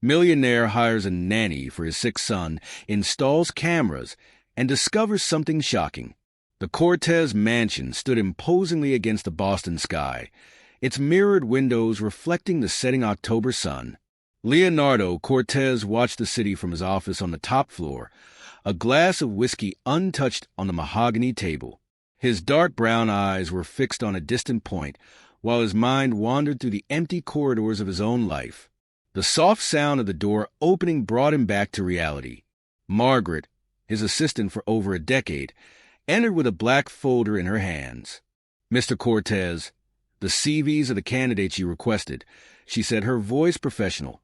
Millionaire hires a nanny for his sick son, installs cameras, and discovers something shocking. The Cortez mansion stood imposingly against the Boston sky, its mirrored windows reflecting the setting October sun. Leonardo Cortez watched the city from his office on the top floor, a glass of whiskey untouched on the mahogany table. His dark brown eyes were fixed on a distant point, while his mind wandered through the empty corridors of his own life. The soft sound of the door opening brought him back to reality. Margaret, his assistant for over a decade, entered with a black folder in her hands. "Mr. Cortez, the CVs of the candidates you requested," she said, her voice professional,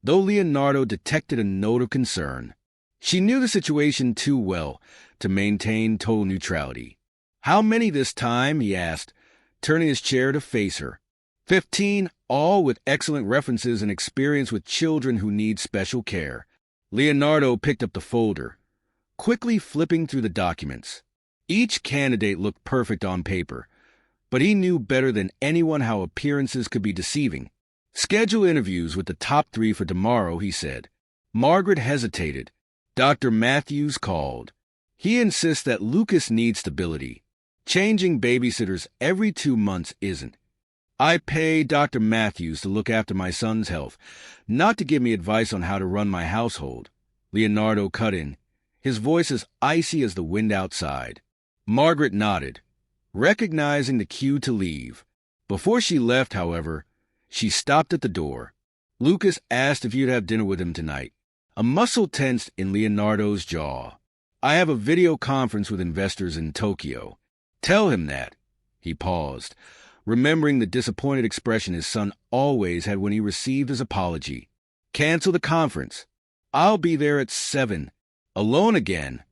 though Leonardo detected a note of concern. She knew the situation too well to maintain total neutrality. "How many this time?" he asked, turning his chair to face her. 15, all with excellent references and experience with children who need special care. Leonardo picked up the folder, quickly flipping through the documents. Each candidate looked perfect on paper, but he knew better than anyone how appearances could be deceiving. "Schedule interviews with the top 3 for tomorrow," he said. Margaret hesitated. Dr. Matthews called. "He insists that Lucas needs stability. Changing babysitters every 2 months isn't. I pay Dr. Matthews to look after my son's health, not to give me advice on how to run my household." Leonardo cut in, his voice as icy as the wind outside. Margaret nodded, recognizing the cue to leave. Before she left, however, she stopped at the door. "Lucas asked if you'd have dinner with him tonight." A muscle tensed in Leonardo's jaw. "I have a video conference with investors in Tokyo. Tell him that." He paused, remembering the disappointed expression his son always had when he received his apology. "Cancel the conference. I'll be there at 7. Alone again."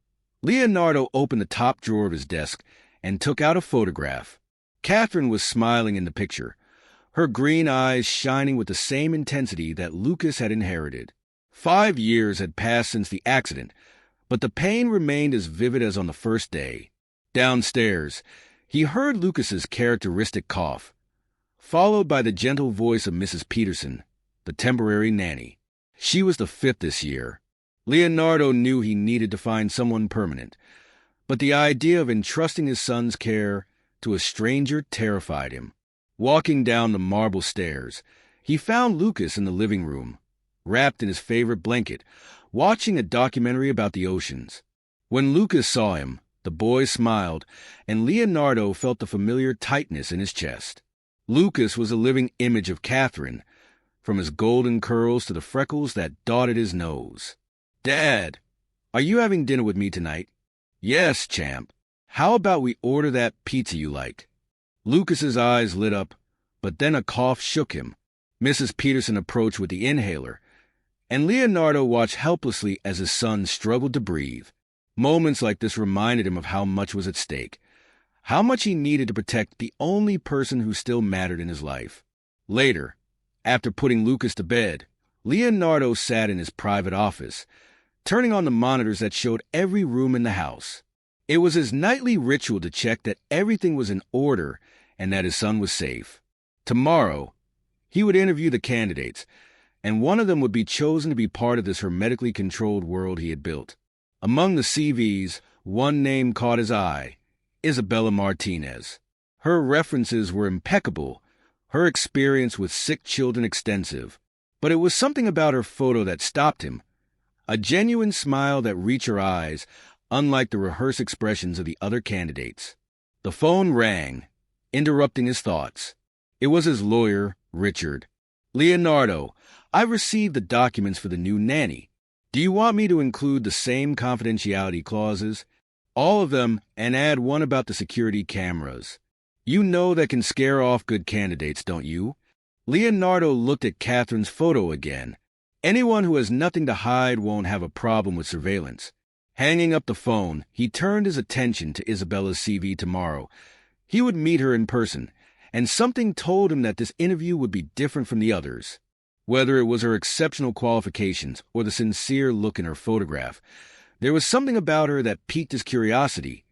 Leonardo opened the top drawer of his desk and took out a photograph. Catherine was smiling in the picture, her green eyes shining with the same intensity that Lucas had inherited. 5 years had passed since the accident, but the pain remained as vivid as on the first day. Downstairs, he heard Lucas's characteristic cough, followed by the gentle voice of Mrs. Peterson, the temporary nanny. She was the 5th this year. Leonardo knew he needed to find someone permanent, but the idea of entrusting his son's care to a stranger terrified him. Walking down the marble stairs, he found Lucas in the living room, wrapped in his favorite blanket, watching a documentary about the oceans. When Lucas saw him, the boy smiled, and Leonardo felt the familiar tightness in his chest. Lucas was a living image of Catherine, from his golden curls to the freckles that dotted his nose. "Dad, are you having dinner with me tonight?" "Yes, champ. How about we order that pizza you like?" Lucas's eyes lit up, but then a cough shook him. Mrs. Peterson approached with the inhaler, and Leonardo watched helplessly as his son struggled to breathe. Moments like this reminded him of how much was at stake, how much he needed to protect the only person who still mattered in his life. Later, after putting Lucas to bed, Leonardo sat in his private office, turning on the monitors that showed every room in the house. It was his nightly ritual to check that everything was in order and that his son was safe. Tomorrow, he would interview the candidates, and one of them would be chosen to be part of this hermetically controlled world he had built. Among the CVs, one name caught his eye: Isabella Martinez. Her references were impeccable, her experience with sick children extensive, but it was something about her photo that stopped him, a genuine smile that reached her eyes, unlike the rehearsed expressions of the other candidates. The phone rang, interrupting his thoughts. It was his lawyer, Richard. "Leonardo, I received the documents for the new nanny. Do you want me to include the same confidentiality clauses? All of them, and add one about the security cameras. You know that can scare off good candidates, don't you?" Leonardo looked at Catherine's photo again. Anyone who has nothing to hide won't have a problem with surveillance. Hanging up the phone, he turned his attention to Isabella's CV tomorrow. He would meet her in person, and something told him that this interview would be different from the others. Whether it was her exceptional qualifications or the sincere look in her photograph, there was something about her that piqued his curiosity,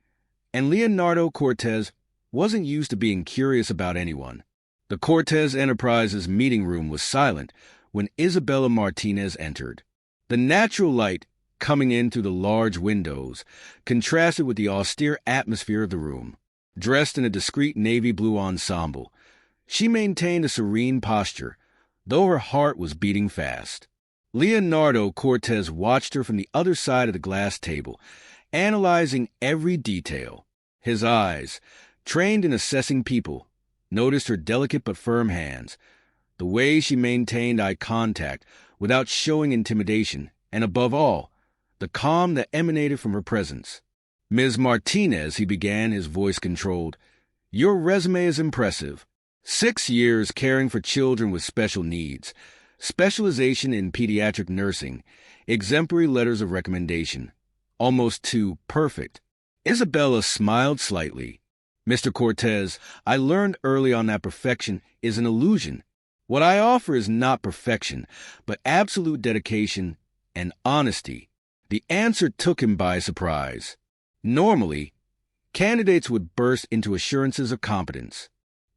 and Leonardo Cortez wasn't used to being curious about anyone. The Cortez Enterprises meeting room was silent when Isabella Martinez entered. The natural light coming in through the large windows contrasted with the austere atmosphere of the room. Dressed in a discreet navy blue ensemble, she maintained a serene posture, though her heart was beating fast. Leonardo Cortez watched her from the other side of the glass table, analyzing every detail. His eyes, trained in assessing people, noticed her delicate but firm hands, the way she maintained eye contact without showing intimidation, and above all, the calm that emanated from her presence. "Ms. Martinez," he began, his voice controlled, "your resume is impressive. 6 years caring for children with special needs, specialization in pediatric nursing, exemplary letters of recommendation. Almost too perfect." Isabella smiled slightly. "Mr. Cortez, I learned early on that perfection is an illusion. What I offer is not perfection, but absolute dedication and honesty." The answer took him by surprise. Normally, candidates would burst into assurances of competence.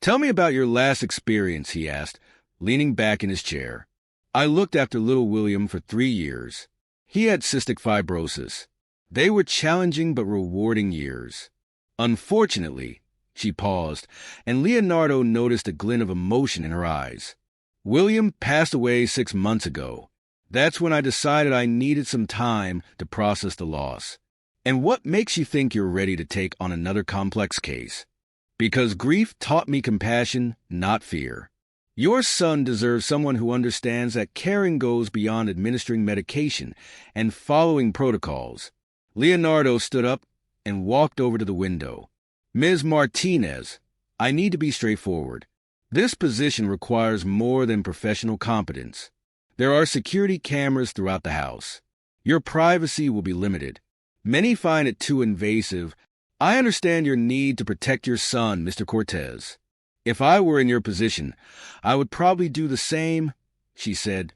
"Tell me about your last experience," he asked, leaning back in his chair. "I looked after little William for 3 years. He had cystic fibrosis. They were challenging but rewarding years. Unfortunately," she paused, and Leonardo noticed a glint of emotion in her eyes. "William passed away 6 months ago. That's when I decided I needed some time to process the loss." "And what makes you think you're ready to take on another complex case?" "Because grief taught me compassion, not fear. Your son deserves someone who understands that caring goes beyond administering medication and following protocols." Leonardo stood up and walked over to the window. "Ms. Martinez, I need to be straightforward. This position requires more than professional competence. There are security cameras throughout the house. Your privacy will be limited. Many find it too invasive. I understand your need to protect your son, Mr. Cortez. If I were in your position, I would probably do the same," she said,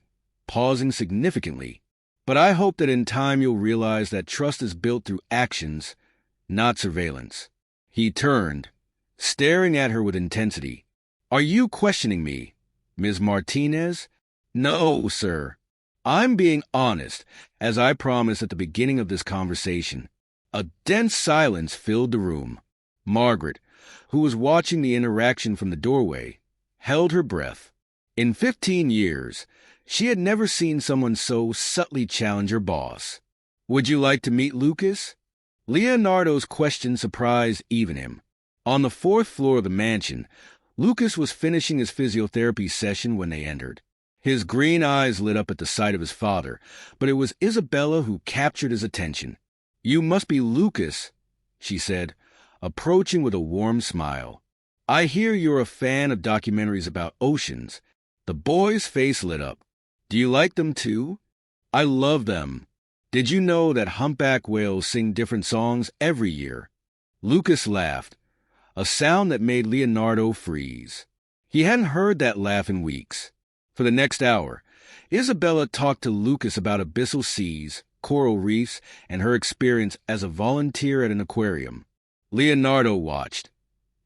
pausing significantly. "But I hope that in time you'll realize that trust is built through actions, not surveillance." He turned, staring at her with intensity. "Are you questioning me, Ms. Martinez?" "No, sir. I'm being honest, as I promised at the beginning of this conversation." A dense silence filled the room. Margaret, who was watching the interaction from the doorway, held her breath. In 15 years, she had never seen someone so subtly challenge her boss. "Would you like to meet Lucas?" Leonardo's question surprised even him. On the 4th floor of the mansion, Lucas was finishing his physiotherapy session when they entered. His green eyes lit up at the sight of his father, but it was Isabella who captured his attention. "You must be Lucas," she said, approaching with a warm smile. "I hear you're a fan of documentaries about oceans." The boy's face lit up. "Do you like them too?" "I love them. Did you know that humpback whales sing different songs every year?" Lucas laughed, a sound that made Leonardo freeze. He hadn't heard that laugh in weeks. For the next hour, Isabella talked to Lucas about abyssal seas, coral reefs, and her experience as a volunteer at an aquarium. Leonardo watched,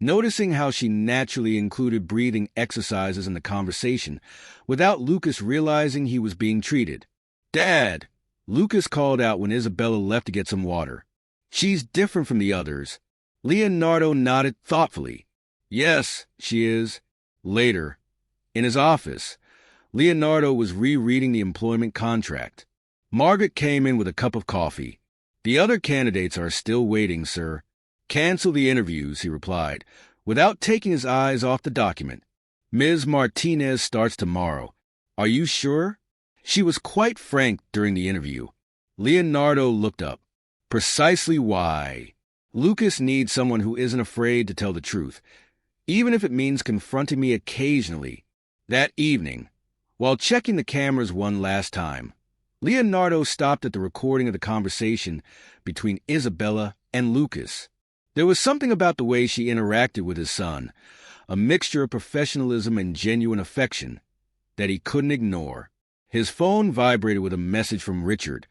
noticing how she naturally included breathing exercises in the conversation without Lucas realizing he was being treated. "Dad!" Lucas called out when Isabella left to get some water. "She's different from the others." Leonardo nodded thoughtfully. "Yes, she is." Later, in his office, Leonardo was rereading the employment contract. Margaret came in with a cup of coffee. "The other candidates are still waiting, sir." "Cancel the interviews," he replied, without taking his eyes off the document. "Ms. Martinez starts tomorrow. Are you sure?" She was quite frank during the interview. Leonardo looked up. "Precisely why. Lucas needs someone who isn't afraid to tell the truth, even if it means confronting me occasionally." That evening, while checking the cameras one last time, Leonardo stopped at the recording of the conversation between Isabella and Lucas. There was something about the way she interacted with his son, a mixture of professionalism and genuine affection, that he couldn't ignore. His phone vibrated with a message from Richard.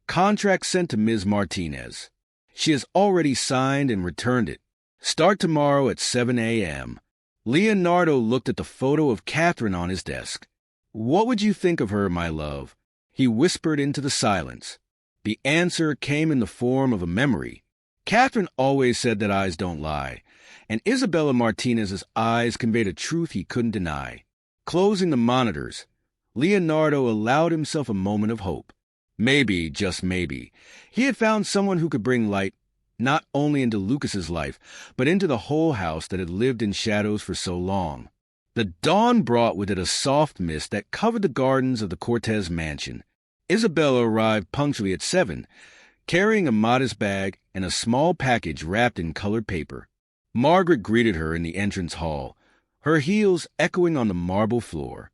"Contract sent to Ms. Martinez. She has already signed and returned it. Start tomorrow at 7 a.m. Leonardo looked at the photo of Catherine on his desk. "What would you think of her, my love?" he whispered into the silence. The answer came in the form of a memory. Catherine always said that eyes don't lie, and Isabella Martinez's eyes conveyed a truth he couldn't deny. Closing the monitors, Leonardo allowed himself a moment of hope. Maybe, just maybe, he had found someone who could bring light not only into Lucas's life, but into the whole house that had lived in shadows for so long. The dawn brought with it a soft mist that covered the gardens of the Cortez mansion. Isabella arrived punctually at 7, carrying a modest bag and a small package wrapped in colored paper. Margaret greeted her in the entrance hall, her heels echoing on the marble floor.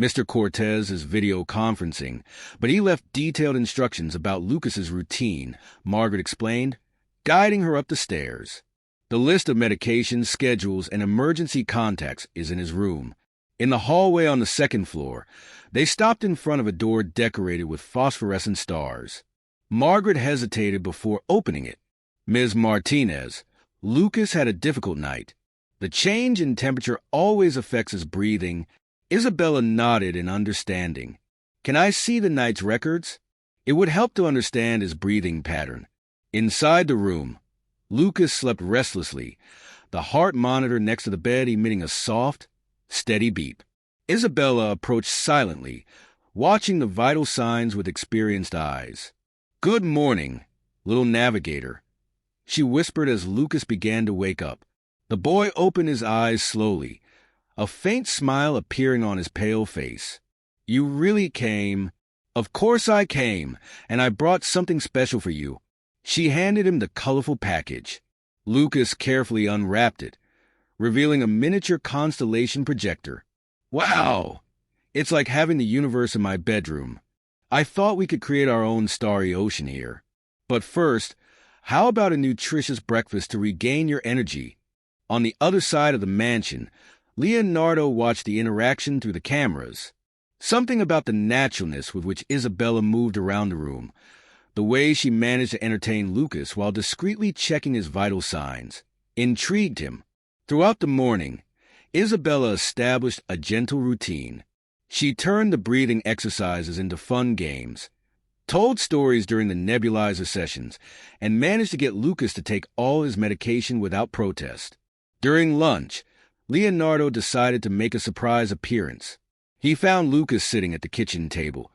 Mr. Cortez is video conferencing, but he left detailed instructions about Lucas's routine, Margaret explained, guiding her up the stairs. The list of medications, schedules, and emergency contacts is in his room. In the hallway on the second floor, they stopped in front of a door decorated with phosphorescent stars. Margaret hesitated before opening it. "Ms. Martinez, Lucas had a difficult night. The change in temperature always affects his breathing." Isabella nodded in understanding. "Can I see the night's records?" It would help to understand his breathing pattern. Inside the room, Lucas slept restlessly, the heart monitor next to the bed emitting a soft, steady beep. Isabella approached silently, watching the vital signs with experienced eyes. "Good morning, little navigator," she whispered as Lucas began to wake up. The boy opened his eyes slowly, a faint smile appearing on his pale face. "You really came?" "Of course I came, and I brought something special for you." She handed him the colorful package. Lucas carefully unwrapped it, revealing a miniature constellation projector. "Wow! It's like having the universe in my bedroom. I thought we could create our own starry ocean here. But first, how about a nutritious breakfast to regain your energy?" On the other side of the mansion, Leonardo watched the interaction through the cameras. Something about the naturalness with which Isabella moved around the room, the way she managed to entertain Lucas while discreetly checking his vital signs, intrigued him. Throughout the morning, Isabella established a gentle routine. She turned the breathing exercises into fun games, told stories during the nebulizer sessions, and managed to get Lucas to take all his medication without protest. During lunch, Leonardo decided to make a surprise appearance. He found Lucas sitting at the kitchen table,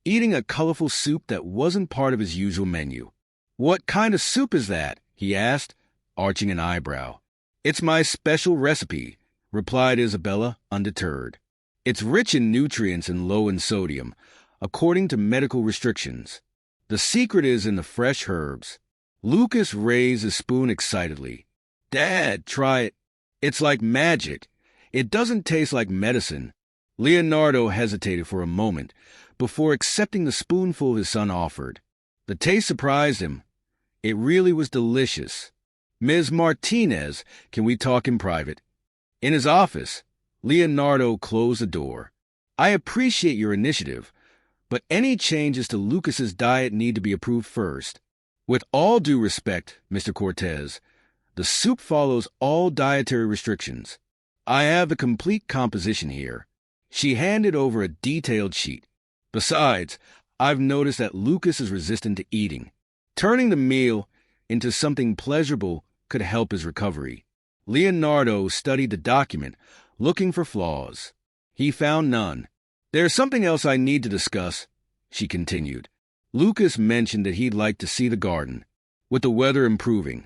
eating a colorful soup that wasn't part of his usual menu. "What kind of soup is that?" he asked, arching an eyebrow. "It's my special recipe," replied Isabella, undeterred. "It's rich in nutrients and low in sodium, according to medical restrictions. The secret is in the fresh herbs." Lucas raised his spoon excitedly. "Dad, try it. It's like magic. It doesn't taste like medicine." Leonardo hesitated for a moment before accepting the spoonful his son offered. The taste surprised him. It really was delicious. "Ms. Martinez, can we talk in private?" In his office, Leonardo closed the door. "I appreciate your initiative, but any changes to Lucas's diet need to be approved first. With all due respect, Mr. Cortez, the soup follows all dietary restrictions. I have the complete composition here." She handed over a detailed sheet. "Besides, I've noticed that Lucas is resistant to eating. Turning the meal into something pleasurable could help his recovery." Leonardo studied the document, looking for flaws. He found none. "There's something else I need to discuss," she continued. Lucas mentioned that he'd like to see the garden. With the weather improving,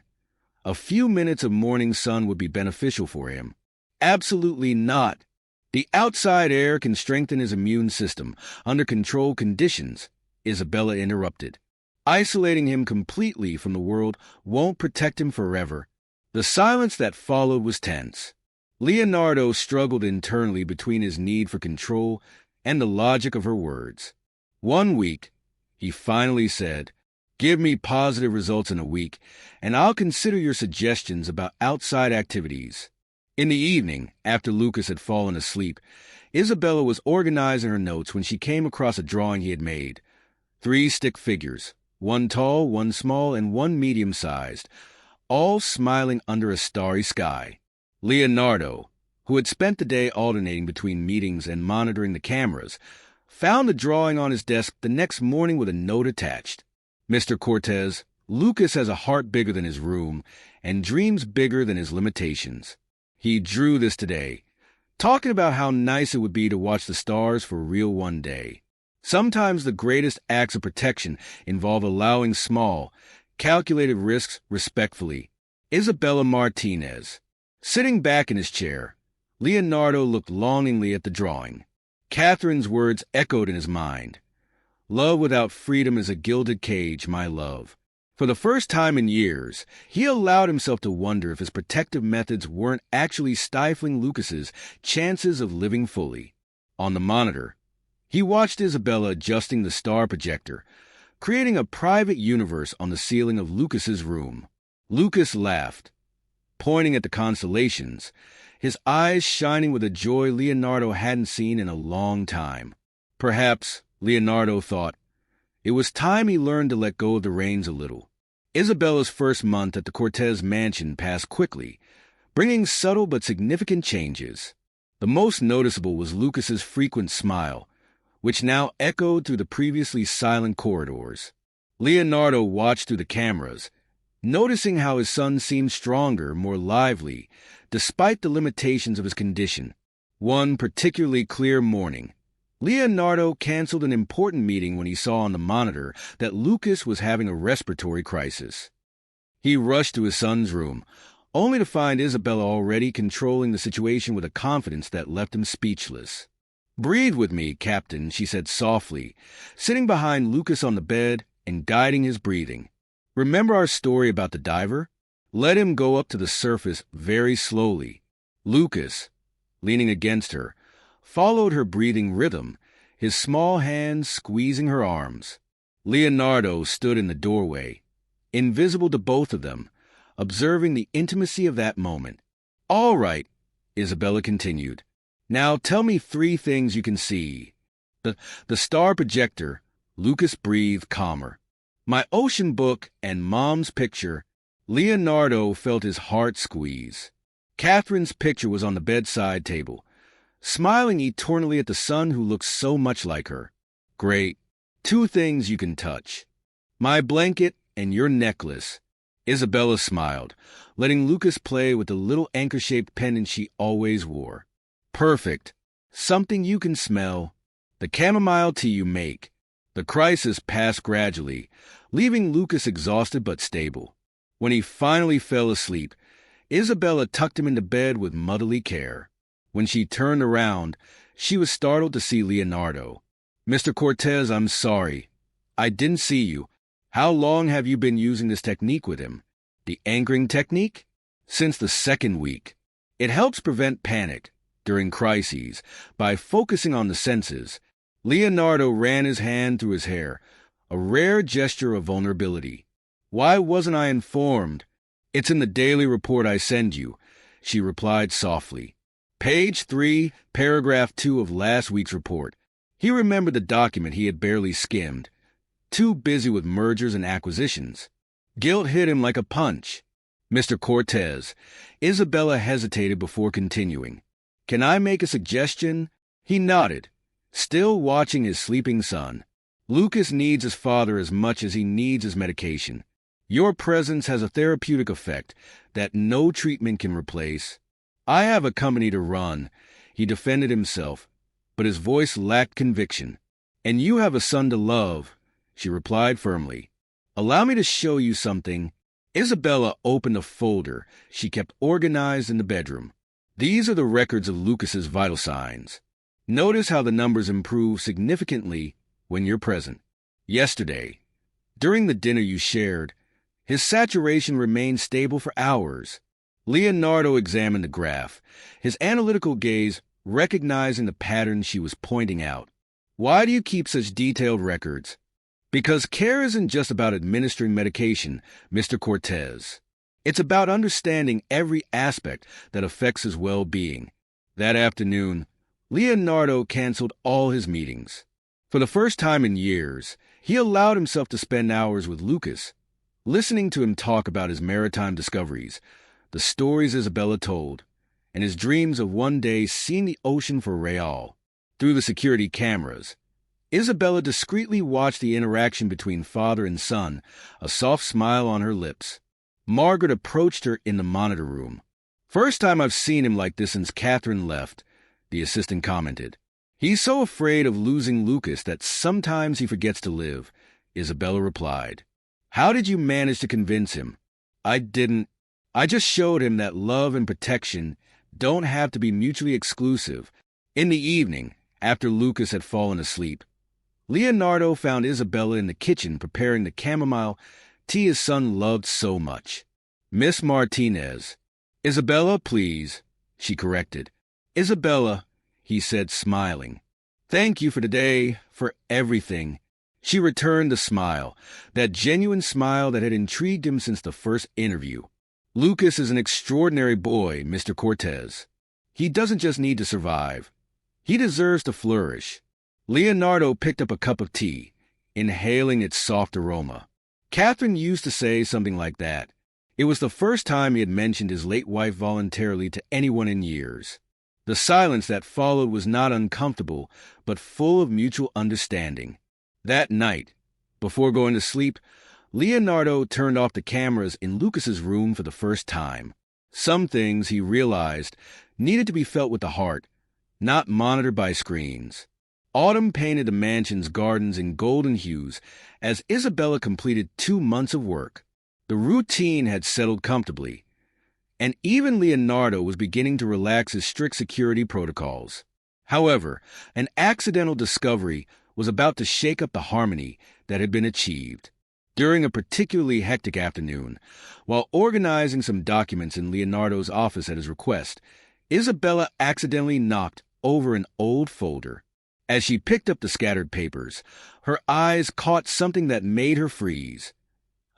a few minutes of morning sun would be beneficial for him. "Absolutely not. The outside air can strengthen his immune system under controlled conditions," Isabella interrupted. "Isolating him completely from the world won't protect him forever." The silence that followed was tense. Leonardo struggled internally between his need for control and the logic of her words. "One week," he finally said. "Give me positive results in a week, and I'll consider your suggestions about outside activities." In the evening, after Lucas had fallen asleep, Isabella was organizing her notes when she came across a drawing he had made. 3 stick figures, one tall, one small, and one medium-sized, all smiling under a starry sky. "Leonardo, who had spent the day alternating between meetings and monitoring the cameras, found the drawing on his desk the next morning with a note attached. Mr. Cortez, Lucas has a heart bigger than his room and dreams bigger than his limitations. He drew this today, talking about how nice it would be to watch the stars for real one day. Sometimes the greatest acts of protection involve allowing small, calculated risks respectfully. Isabella Martinez. Sitting back in his chair, Leonardo looked longingly at the drawing. Catherine's words echoed in his mind. Love without freedom is a gilded cage, my love. For the first time in years, he allowed himself to wonder if his protective methods weren't actually stifling Lucas's chances of living fully. On the monitor, he watched Isabella adjusting the star projector, creating a private universe on the ceiling of Lucas's room. Lucas laughed, pointing at the constellations, his eyes shining with a joy Leonardo hadn't seen in a long time. Perhaps, Leonardo thought, it was time he learned to let go of the reins a little. Isabella's first month at the Cortez mansion passed quickly, bringing subtle but significant changes. The most noticeable was Lucas's frequent smile, which now echoed through the previously silent corridors. Leonardo watched through the cameras, noticing how his son seemed stronger, more lively, despite the limitations of his condition. One particularly clear morning, Leonardo canceled an important meeting when he saw on the monitor that Lucas was having a respiratory crisis. He rushed to his son's room, only to find Isabella already controlling the situation with a confidence that left him speechless. "Breathe with me, Captain," she said softly, sitting behind Lucas on the bed and guiding his breathing. "Remember our story about the diver? Let him go up to the surface very slowly." Lucas, leaning against her, followed her breathing rhythm, his small hands squeezing her arms. Leonardo stood in the doorway, invisible to both of them, observing the intimacy of that moment. "All right," Isabella continued. "Now tell me 3 things you can see." The star projector, Lucas breathed calmer. "My ocean book and Mom's picture." Leonardo felt his heart squeeze. Catherine's picture was on the bedside table, smiling eternally at the son who looked so much like her. "Great. 2 things you can touch. My blanket and your necklace." Isabella smiled, letting Lucas play with the little anchor-shaped pendant she always wore. "Perfect. Something you can smell. The chamomile tea you make." The crisis passed gradually, leaving Lucas exhausted but stable. When he finally fell asleep, Isabella tucked him into bed with motherly care. When she turned around, she was startled to see Leonardo. "Mr. Cortez, I'm sorry. I didn't see you. How long have you been using this technique with him?" "The anchoring technique?" "Since the 2nd week. It helps prevent panic during crises by focusing on the senses." Leonardo ran his hand through his hair, a rare gesture of vulnerability. "Why wasn't I informed?" "It's in the daily report I send you," she replied softly. Page 3, paragraph 2 of last week's report. He remembered the document he had barely skimmed, too busy with mergers and acquisitions. Guilt hit him like a punch. "Mr. Cortez," Isabella hesitated before continuing. "Can I make a suggestion?" He nodded, still watching his sleeping son. "Lucas needs his father as much as he needs his medication. Your presence has a therapeutic effect that no treatment can replace. I have a company to run," he defended himself, but his voice lacked conviction. "And you have a son to love," she replied firmly. "Allow me to show you something." Isabella opened a folder she kept organized in the bedroom. "These are the records of Lucas's vital signs. Notice how the numbers improve significantly when you're present. Yesterday, during the dinner you shared, his saturation remained stable for hours." Leonardo examined the graph, his analytical gaze recognizing the pattern she was pointing out. "Why do you keep such detailed records?" "Because care isn't just about administering medication, Mr. Cortez. It's about understanding every aspect that affects his well-being." That afternoon, Leonardo canceled all his meetings. For the first time in years, he allowed himself to spend hours with Lucas, listening to him talk about his maritime discoveries, the stories Isabella told, and his dreams of one day seeing the ocean for real. Through the security cameras, Isabella discreetly watched the interaction between father and son, a soft smile on her lips. Margaret approached her in the monitor room. "First time I've seen him like this since Catherine left," the assistant commented. "He's so afraid of losing Lucas that sometimes he forgets to live," Isabella replied. "How did you manage to convince him?" "I didn't. I just showed him that love and protection don't have to be mutually exclusive." In the evening, after Lucas had fallen asleep, Leonardo found Isabella in the kitchen preparing the chamomile tea his son loved so much. "Miss Martinez." "Isabella, please," she corrected. "Isabella," he said, smiling. "Thank you for today, for everything." She returned the smile, that genuine smile that had intrigued him since the first interview. "Lucas is an extraordinary boy, Mr. Cortez. He doesn't just need to survive. He deserves to flourish." Leonardo picked up a cup of tea, inhaling its soft aroma. Catherine used to say something like that. It was the first time he had mentioned his late wife voluntarily to anyone in years. The silence that followed was not uncomfortable, but full of mutual understanding. That night, before going to sleep, Leonardo turned off the cameras in Lucas's room for the first time. Some things, he realized, needed to be felt with the heart, not monitored by screens. Autumn painted the mansion's gardens in golden hues as Isabella completed 2 months of work. The routine had settled comfortably, and even Leonardo was beginning to relax his strict security protocols. However, an accidental discovery was about to shake up the harmony that had been achieved. During a particularly hectic afternoon, while organizing some documents in Leonardo's office at his request, Isabella accidentally knocked over an old folder. As she picked up the scattered papers, her eyes caught something that made her freeze.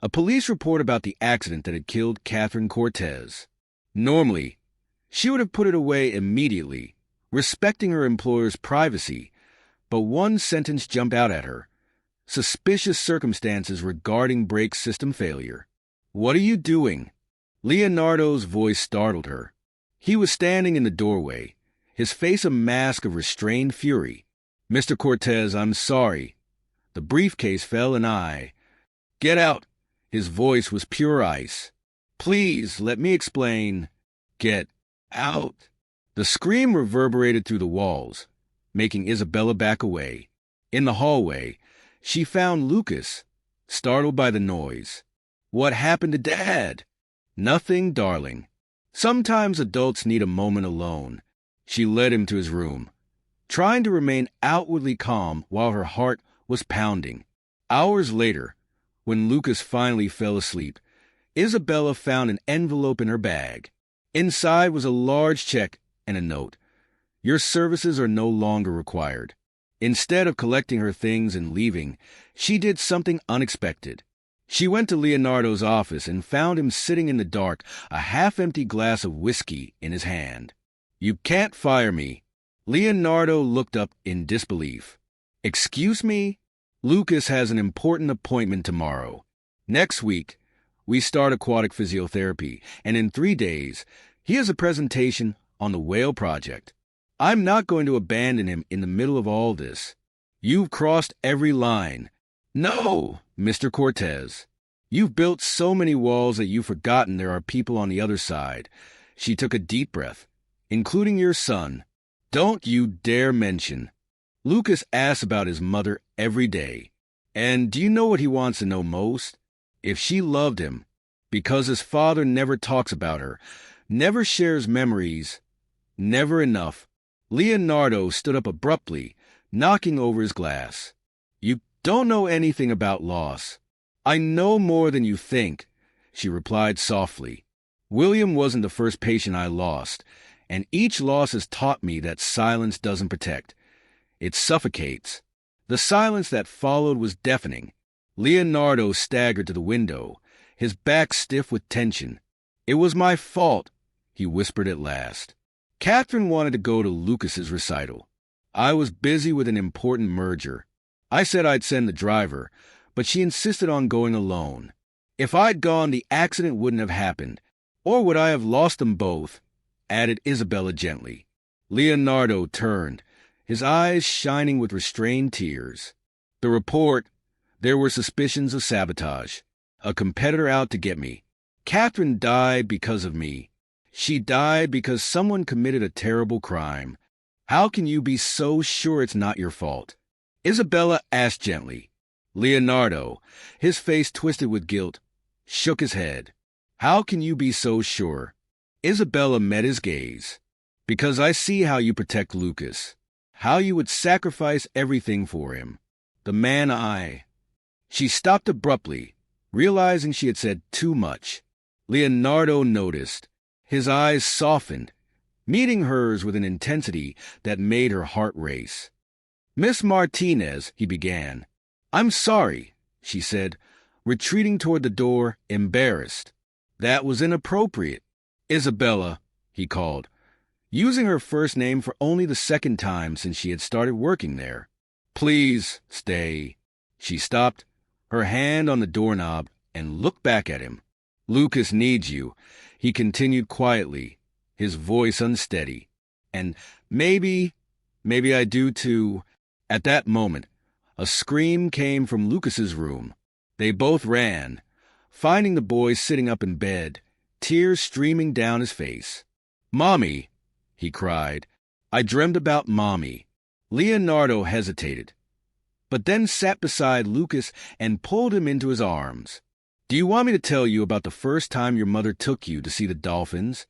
A police report about the accident that had killed Catherine Cortez. Normally, she would have put it away immediately, respecting her employer's privacy, but one sentence jumped out at her. Suspicious circumstances regarding brake system failure. "What are you doing?" Leonardo's voice startled her. He was standing in the doorway, his face a mask of restrained fury. "Mr. Cortez, I'm sorry. The briefcase fell and I—" "Get out!" His voice was pure ice. "Please, let me explain." "Get out!" The scream reverberated through the walls, making Isabella back away. In the hallway, she found Lucas, startled by the noise. "What happened to Dad?" "Nothing, darling. Sometimes adults need a moment alone." She led him to his room, trying to remain outwardly calm while her heart was pounding. Hours later, when Lucas finally fell asleep, Isabella found an envelope in her bag. Inside was a large check and a note. "Your services are no longer required." Instead of collecting her things and leaving, she did something unexpected. She went to Leonardo's office and found him sitting in the dark, a half-empty glass of whiskey in his hand. "You can't fire me." Leonardo looked up in disbelief. "Excuse me? Lucas has an important appointment tomorrow. Next week, we start aquatic physiotherapy, and in 3 days, he has a presentation on the whale project. I'm not going to abandon him in the middle of all this. You've crossed every line." "No, Mr. Cortez. You've built so many walls that you've forgotten there are people on the other side." She took a deep breath. "Including your son. Don't you dare mention." Lucas asks about his mother every day. And do you know what he wants to know most? If she loved him, because his father never talks about her, never shares memories, never enough. Leonardo stood up abruptly, knocking over his glass. "You don't know anything about loss." "I know more than you think," she replied softly. "William wasn't the first patient I lost, and each loss has taught me that silence doesn't protect. It suffocates." The silence that followed was deafening. Leonardo staggered to the window, his back stiff with tension. "It was my fault," he whispered at last. "Catherine wanted to go to Lucas's recital. I was busy with an important merger. I said I'd send the driver, but she insisted on going alone. If I'd gone, the accident wouldn't have happened. Or would I have lost them both? added Isabella gently. Leonardo turned, his eyes shining with restrained tears. The report, there were suspicions of sabotage. A competitor out to get me. Catherine died because of me. She died because someone committed a terrible crime. How can you be so sure it's not your fault? Isabella asked gently. Leonardo, his face twisted with guilt, shook his head. How can you be so sure? Isabella met his gaze. Because I see how you protect Lucas. How you would sacrifice everything for him. The man She stopped abruptly, realizing she had said too much. Leonardo noticed. His eyes softened, meeting hers with an intensity that made her heart race. Miss Martinez, he began. I'm sorry, she said, retreating toward the door, embarrassed. That was inappropriate. Isabella, he called, using her first name for only the second time since she had started working there. Please stay. She stopped, her hand on the doorknob, and looked back at him. Lucas needs you, he continued quietly, his voice unsteady. And maybe I do too. At that moment, a scream came from Lucas's room. They both ran, finding the boy sitting up in bed, tears streaming down his face. Mommy, he cried. I dreamed about Mommy. Leonardo hesitated, but then sat beside Lucas and pulled him into his arms. Do you want me to tell you about the first time your mother took you to see the dolphins?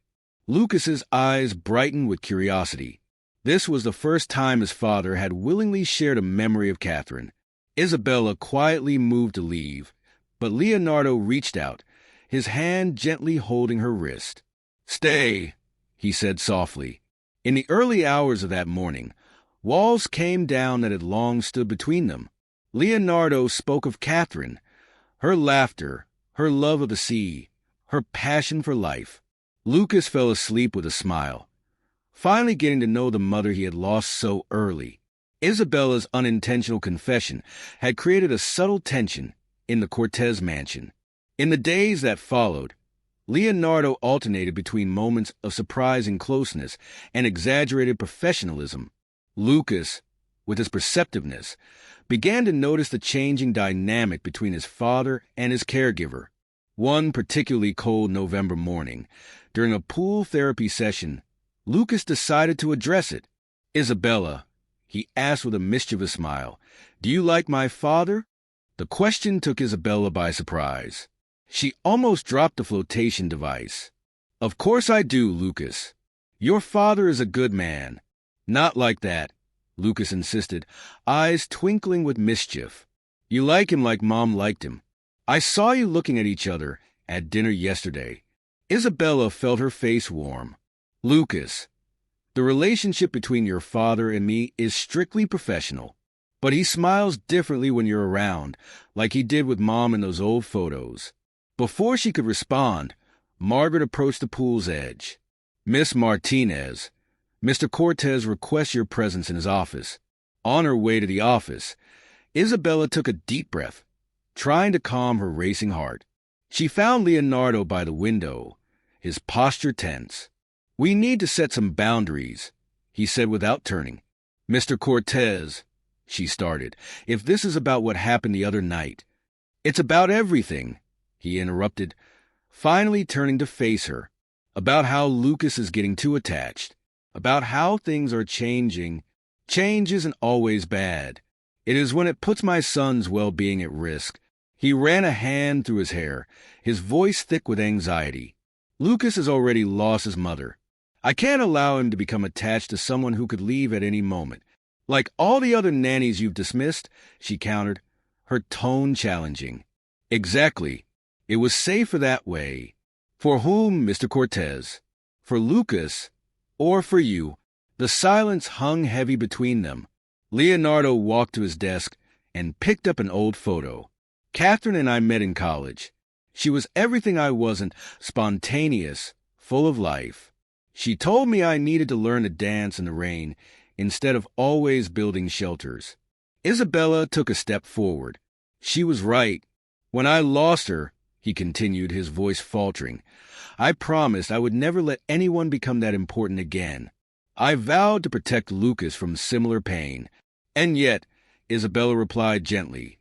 Lucas's eyes brightened with curiosity. This was the first time his father had willingly shared a memory of Catherine. Isabella quietly moved to leave, but Leonardo reached out, his hand gently holding her wrist. Stay, he said softly. In the early hours of that morning, walls came down that had long stood between them. Leonardo spoke of Catherine, her laughter, her love of the sea, her passion for life. Lucas fell asleep with a smile, finally getting to know the mother he had lost so early. Isabella's unintentional confession had created a subtle tension in the Cortez mansion. In the days that followed, Leonardo alternated between moments of surprising closeness and exaggerated professionalism. Lucas, with his perceptiveness, began to notice the changing dynamic between his father and his caregiver. One particularly cold November morning, during a pool therapy session, Lucas decided to address it. Isabella, he asked with a mischievous smile, do you like my father? The question took Isabella by surprise. She almost dropped the flotation device. Of course I do, Lucas. Your father is a good man. Not like that, Lucas insisted, eyes twinkling with mischief. You like him like Mom liked him. I saw you looking at each other at dinner yesterday. Isabella felt her face warm. Lucas, the relationship between your father and me is strictly professional, but he smiles differently when you're around, like he did with Mom in those old photos. Before she could respond, Margaret approached the pool's edge. Miss Martinez, Mr. Cortez requests your presence in his office. On her way to the office, Isabella took a deep breath, trying to calm her racing heart. She found Leonardo by the window, his posture tense. We need to set some boundaries, he said without turning. Mr. Cortez, she started, if this is about what happened the other night. It's about everything, he interrupted, finally turning to face her. About how Lucas is getting too attached. About how things are changing. Change isn't always bad. It is when it puts my son's well-being at risk. He ran a hand through his hair, his voice thick with anxiety. Lucas has already lost his mother. I can't allow him to become attached to someone who could leave at any moment. Like all the other nannies you've dismissed, she countered, her tone challenging. Exactly. It was safer that way. For whom, Mr. Cortez? For Lucas, or for you? The silence hung heavy between them. Leonardo walked to his desk and picked up an old photo. Catherine and I met in college. She was everything I wasn't, spontaneous, full of life. She told me I needed to learn to dance in the rain instead of always building shelters. Isabella took a step forward. She was right. When I lost her, he continued, his voice faltering. I promised I would never let anyone become that important again. I vowed to protect Lucas from similar pain. And yet, Isabella replied gently,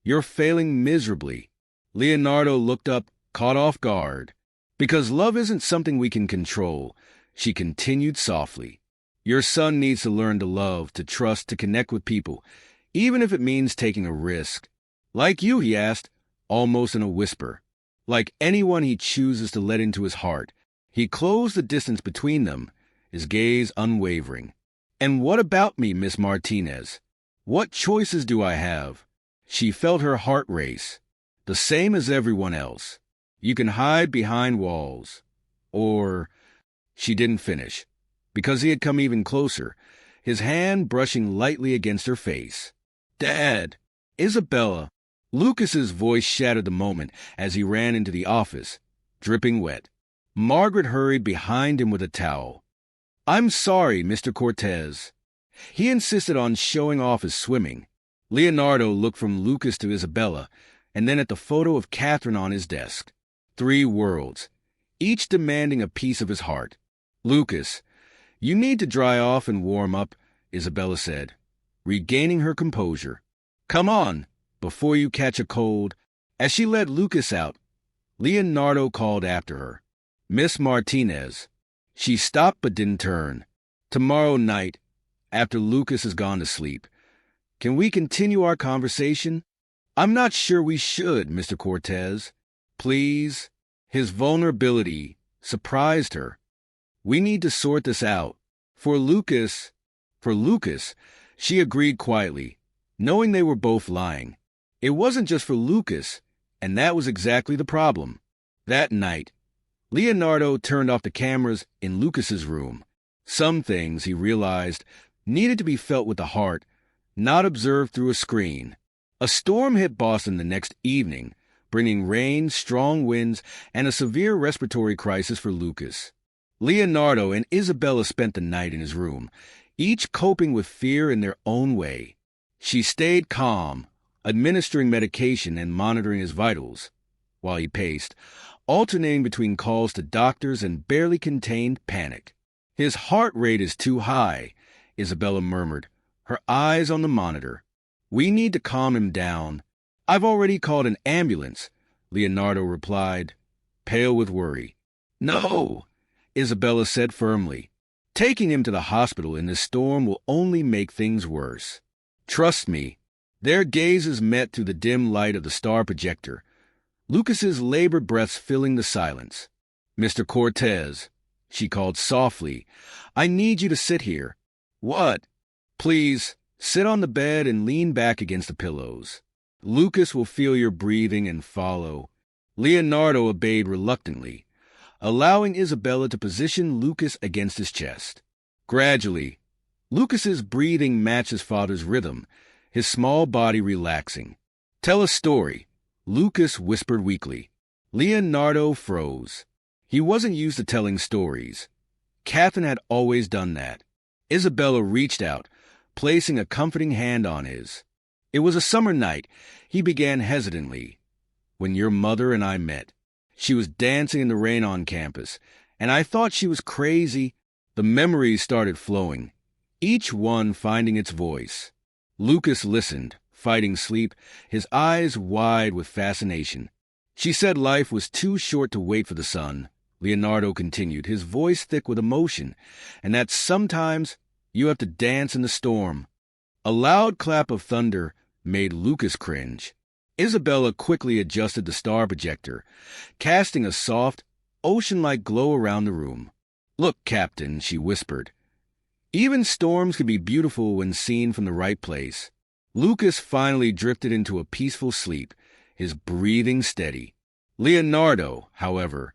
you're failing miserably. Leonardo looked up, caught off guard. Because love isn't something we can control, she continued softly. Your son needs to learn to love, to trust, to connect with people, even if it means taking a risk. Like you, he asked, almost in a whisper. Like anyone he chooses to let into his heart. He closed the distance between them, his gaze unwavering. And what about me, Miss Martinez? What choices do I have? She felt her heart race. The same as everyone else. You can hide behind walls. Or... She didn't finish, because he had come even closer, his hand brushing lightly against her face. Dad! Isabella! Lucas's voice shattered the moment as he ran into the office, dripping wet. Margaret hurried behind him with a towel. I'm sorry, Mr. Cortez. He insisted on showing off his swimming. Leonardo looked from Lucas to Isabella, and then at the photo of Catherine on his desk. 3 worlds, each demanding a piece of his heart. Lucas, you need to dry off and warm up, Isabella said, regaining her composure. Come on, before you catch a cold. As she led Lucas out, Leonardo called after her. Miss Martinez. She stopped but didn't turn. Tomorrow night, after Lucas has gone to sleep, can we continue our conversation? I'm not sure we should, Mr. Cortez. Please. His vulnerability surprised her. We need to sort this out. For Lucas, she agreed quietly, knowing they were both lying. It wasn't just for Lucas, and that was exactly the problem. That night, Leonardo turned off the cameras in Lucas's room. Some things, he realized, needed to be felt with the heart, not observed through a screen. A storm hit Boston the next evening, bringing rain, strong winds, and a severe respiratory crisis for Lucas. Leonardo and Isabella spent the night in his room, each coping with fear in their own way. She stayed calm, administering medication and monitoring his vitals, while he paced, alternating between calls to doctors and barely contained panic. His heart rate is too high, Isabella murmured, her eyes on the monitor. We need to calm him down. I've already called an ambulance, Leonardo replied, pale with worry. No, Isabella said firmly. Taking him to the hospital in this storm will only make things worse. Trust me. Their gazes met through the dim light of the star projector, Lucas's labored breaths filling the silence. Mr. Cortez, she called softly, I need you to sit here. What? Please, sit on the bed and lean back against the pillows. Lucas will feel your breathing and follow. Leonardo obeyed reluctantly, allowing Isabella to position Lucas against his chest. Gradually, Lucas's breathing matched his father's rhythm, his small body relaxing. Tell a story, Lucas whispered weakly. Leonardo froze. He wasn't used to telling stories. Catherine had always done that. Isabella reached out, placing a comforting hand on his. It was a summer night, he began hesitantly, when your mother and I met. She was dancing in the rain on campus, and I thought she was crazy. The memories started flowing, each one finding its voice. Lucas listened, fighting sleep, his eyes wide with fascination. She said life was too short to wait for the sun, Leonardo continued, his voice thick with emotion, and that sometimes you have to dance in the storm. A loud clap of thunder made Lucas cringe. Isabella quickly adjusted the star projector, casting a soft, ocean-like glow around the room. Look, Captain, she whispered. Even storms can be beautiful when seen from the right place. Lucas finally drifted into a peaceful sleep, his breathing steady. Leonardo, however,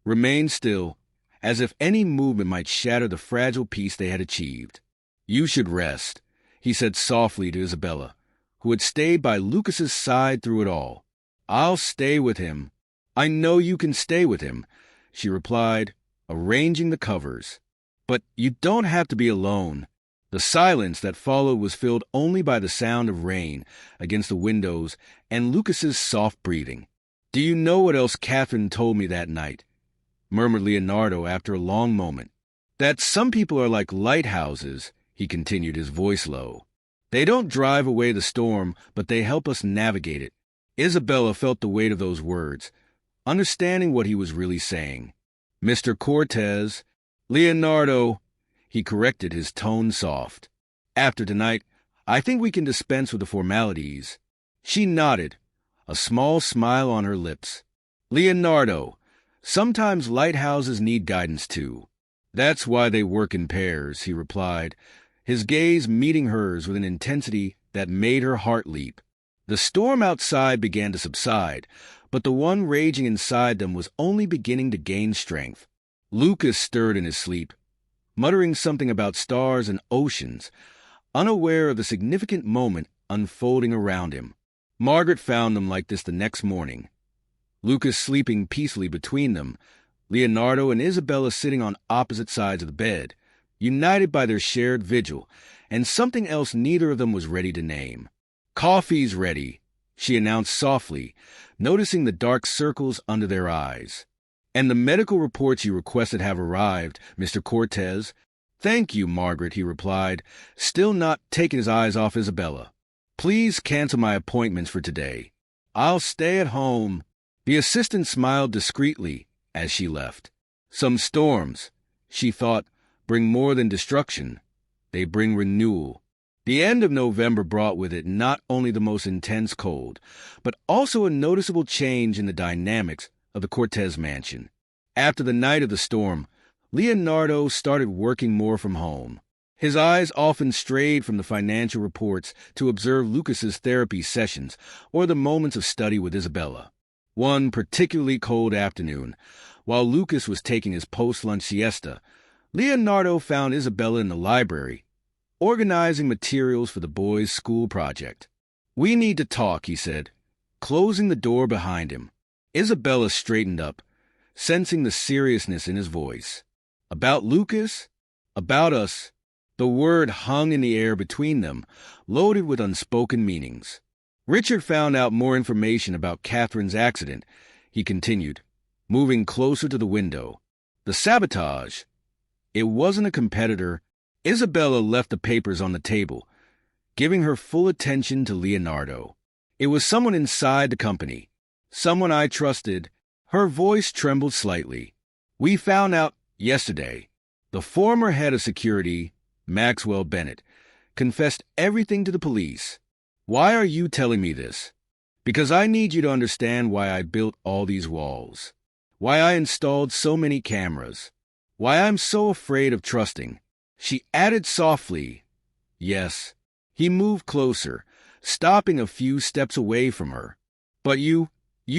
remained still, as if any movement might shatter the fragile peace they had achieved. You should rest, he said softly to Isabella, who had stayed by Lucas's side through it all. I'll stay with him. I know you can stay with him, she replied, arranging the covers. But you don't have to be alone. The silence that followed was filled only by the sound of rain against the windows and Lucas's soft breathing. Do you know what else Catherine told me that night? Murmured Leonardo after a long moment. That some people are like lighthouses, he continued, his voice low. They don't drive away the storm, but they help us navigate it. Isabella felt the weight of those words, understanding what he was really saying. Mr. Cortez, Leonardo, he corrected, his tone soft. After tonight, I think we can dispense with the formalities. She nodded, a small smile on her lips. Leonardo, sometimes lighthouses need guidance too. That's why they work in pairs, he replied, his gaze meeting hers with an intensity that made her heart leap. The storm outside began to subside, but the one raging inside them was only beginning to gain strength. Lucas stirred in his sleep, muttering something about stars and oceans, unaware of the significant moment unfolding around him. Margaret found them like this the next morning. Lucas sleeping peacefully between them, Leonardo and Isabella sitting on opposite sides of the bed, united by their shared vigil, and something else neither of them was ready to name. Coffee's ready, she announced softly, noticing the dark circles under their eyes. And the medical reports you requested have arrived, Mr. Cortez. Thank you, Margaret, he replied, still not taking his eyes off Isabella. Please cancel my appointments for today. I'll stay at home. The assistant smiled discreetly as she left. Some storms, she thought, bring more than destruction. They bring renewal. The end of November brought with it not only the most intense cold, but also a noticeable change in the dynamics of the Cortez mansion. After the night of the storm, Leonardo started working more from home. His eyes often strayed from the financial reports to observe Lucas's therapy sessions or the moments of study with Isabella. One particularly cold afternoon, while Lucas was taking his post-lunch siesta, Leonardo found Isabella in the library, organizing materials for the boys' school project. We need to talk, he said, closing the door behind him. Isabella straightened up, sensing the seriousness in his voice. About Lucas? About us? The word hung in the air between them, loaded with unspoken meanings. Richard found out more information about Catherine's accident, he continued, moving closer to the window. The sabotage. It wasn't a competitor. Isabella left the papers on the table, giving her full attention to Leonardo. It was someone inside the company, someone I trusted. Her voice trembled slightly. We found out yesterday. The former head of security, Maxwell Bennett, confessed everything to the police. Why are you telling me this? Because I need you to understand why I built all these walls, why I installed so many cameras, why I'm so afraid of trusting. She added softly, yes. He moved closer, stopping a few steps away from her. But you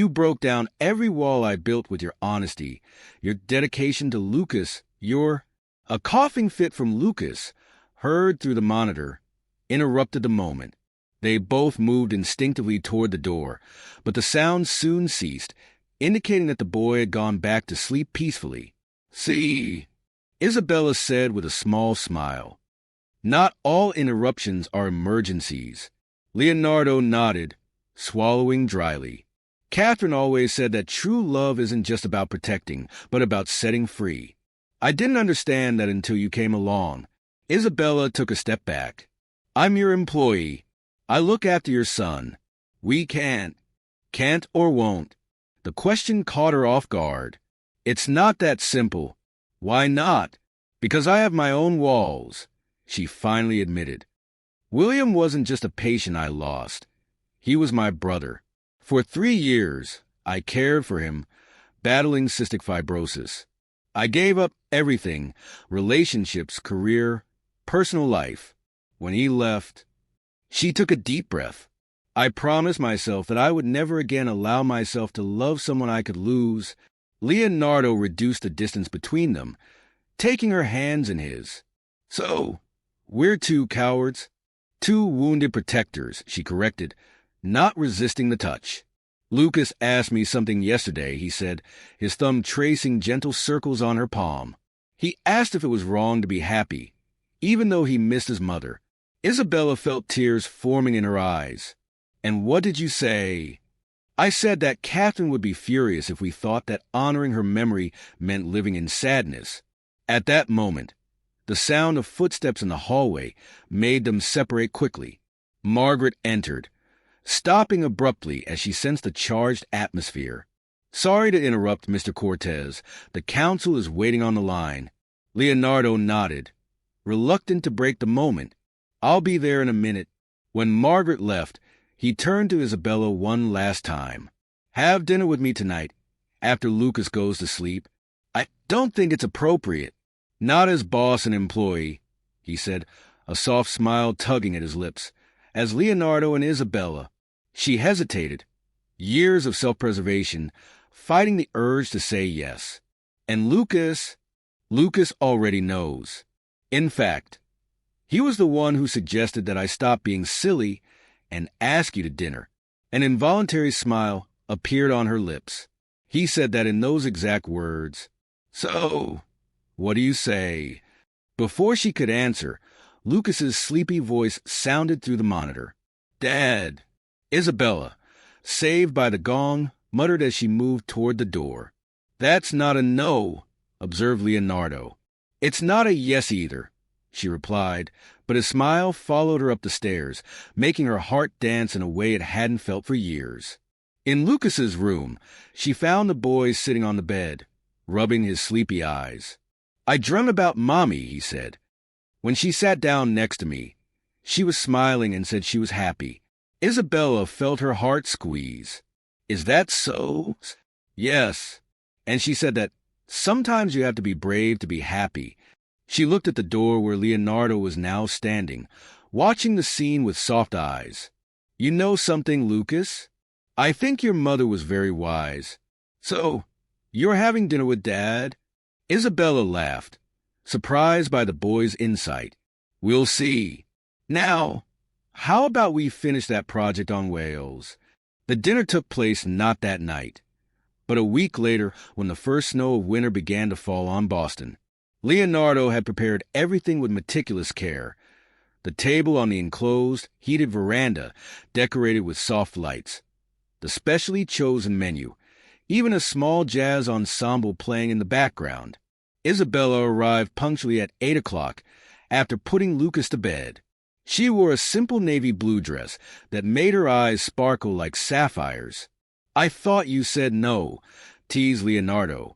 broke down every wall I built with your honesty, your dedication to Lucas, A coughing fit from Lucas, heard through the monitor, interrupted the moment. They both moved instinctively toward the door, but the sound soon ceased, indicating that the boy had gone back to sleep peacefully. See, Isabella said with a small smile. Not all interruptions are emergencies. Leonardo nodded, swallowing dryly. Catherine always said that true love isn't just about protecting, but about setting free. I didn't understand that until you came along. Isabella took a step back. I'm your employee. I look after your son. We can't or won't. The question caught her off guard. It's not that simple. Why not? Because I have my own walls, she finally admitted. William wasn't just a patient I lost. He was my brother. For 3 years, I cared for him, battling cystic fibrosis. I gave up everything, relationships, career, personal life. When he left, she took a deep breath. I promised myself that I would never again allow myself to love someone I could lose. Leonardo reduced the distance between them, taking her hands in his. So, we're two cowards, two wounded protectors, she corrected, not resisting the touch. Lucas asked me something yesterday, he said, his thumb tracing gentle circles on her palm. He asked if it was wrong to be happy, even though he missed his mother. Isabella felt tears forming in her eyes. And what did you say? I said that Catherine would be furious if we thought that honoring her memory meant living in sadness. At that moment, the sound of footsteps in the hallway made them separate quickly. Margaret entered, stopping abruptly as she sensed the charged atmosphere. "Sorry to interrupt, Mr. Cortez. The council is waiting on the line." Leonardo nodded, reluctant to break the moment. "I'll be there in a minute." When Margaret left, he turned to Isabella one last time. "Have dinner with me tonight, after Lucas goes to sleep." "I don't think it's appropriate." "Not as boss and employee," he said, a soft smile tugging at his lips. "As Leonardo and Isabella." She hesitated, years of self-preservation, fighting the urge to say yes. "And Lucas already knows. In fact, he was the one who suggested that I stop being silly and ask you to dinner." An involuntary smile appeared on her lips. He said that in those exact words. "So, what do you say?" Before she could answer, Lucas's sleepy voice sounded through the monitor. "Dad." Isabella, saved by the gong, muttered as she moved toward the door. "That's not a no," observed Leonardo. "It's not a yes either," she replied, but his smile followed her up the stairs, making her heart dance in a way it hadn't felt for years. In Lucas's room, she found the boy sitting on the bed, rubbing his sleepy eyes. "I dreamt about Mommy," he said. When she sat down next to me, she was smiling and said she was happy. Isabella felt her heart squeeze. "Is that so?" "Yes." And she said that sometimes you have to be brave to be happy. She looked at the door where Leonardo was now standing, watching the scene with soft eyes. "You know something, Lucas? I think your mother was very wise. So, you're having dinner with Dad?" Isabella laughed, surprised by the boy's insight. "We'll see. Now, how about we finish that project on Wales?" The dinner took place not that night, but a week later when the first snow of winter began to fall on Boston. Leonardo had prepared everything with meticulous care. The table on the enclosed, heated veranda decorated with soft lights. The specially chosen menu, even a small jazz ensemble playing in the background. Isabella arrived punctually at 8 o'clock after putting Lucas to bed. She wore a simple navy blue dress that made her eyes sparkle like sapphires. "I thought you said no," teased Leonardo,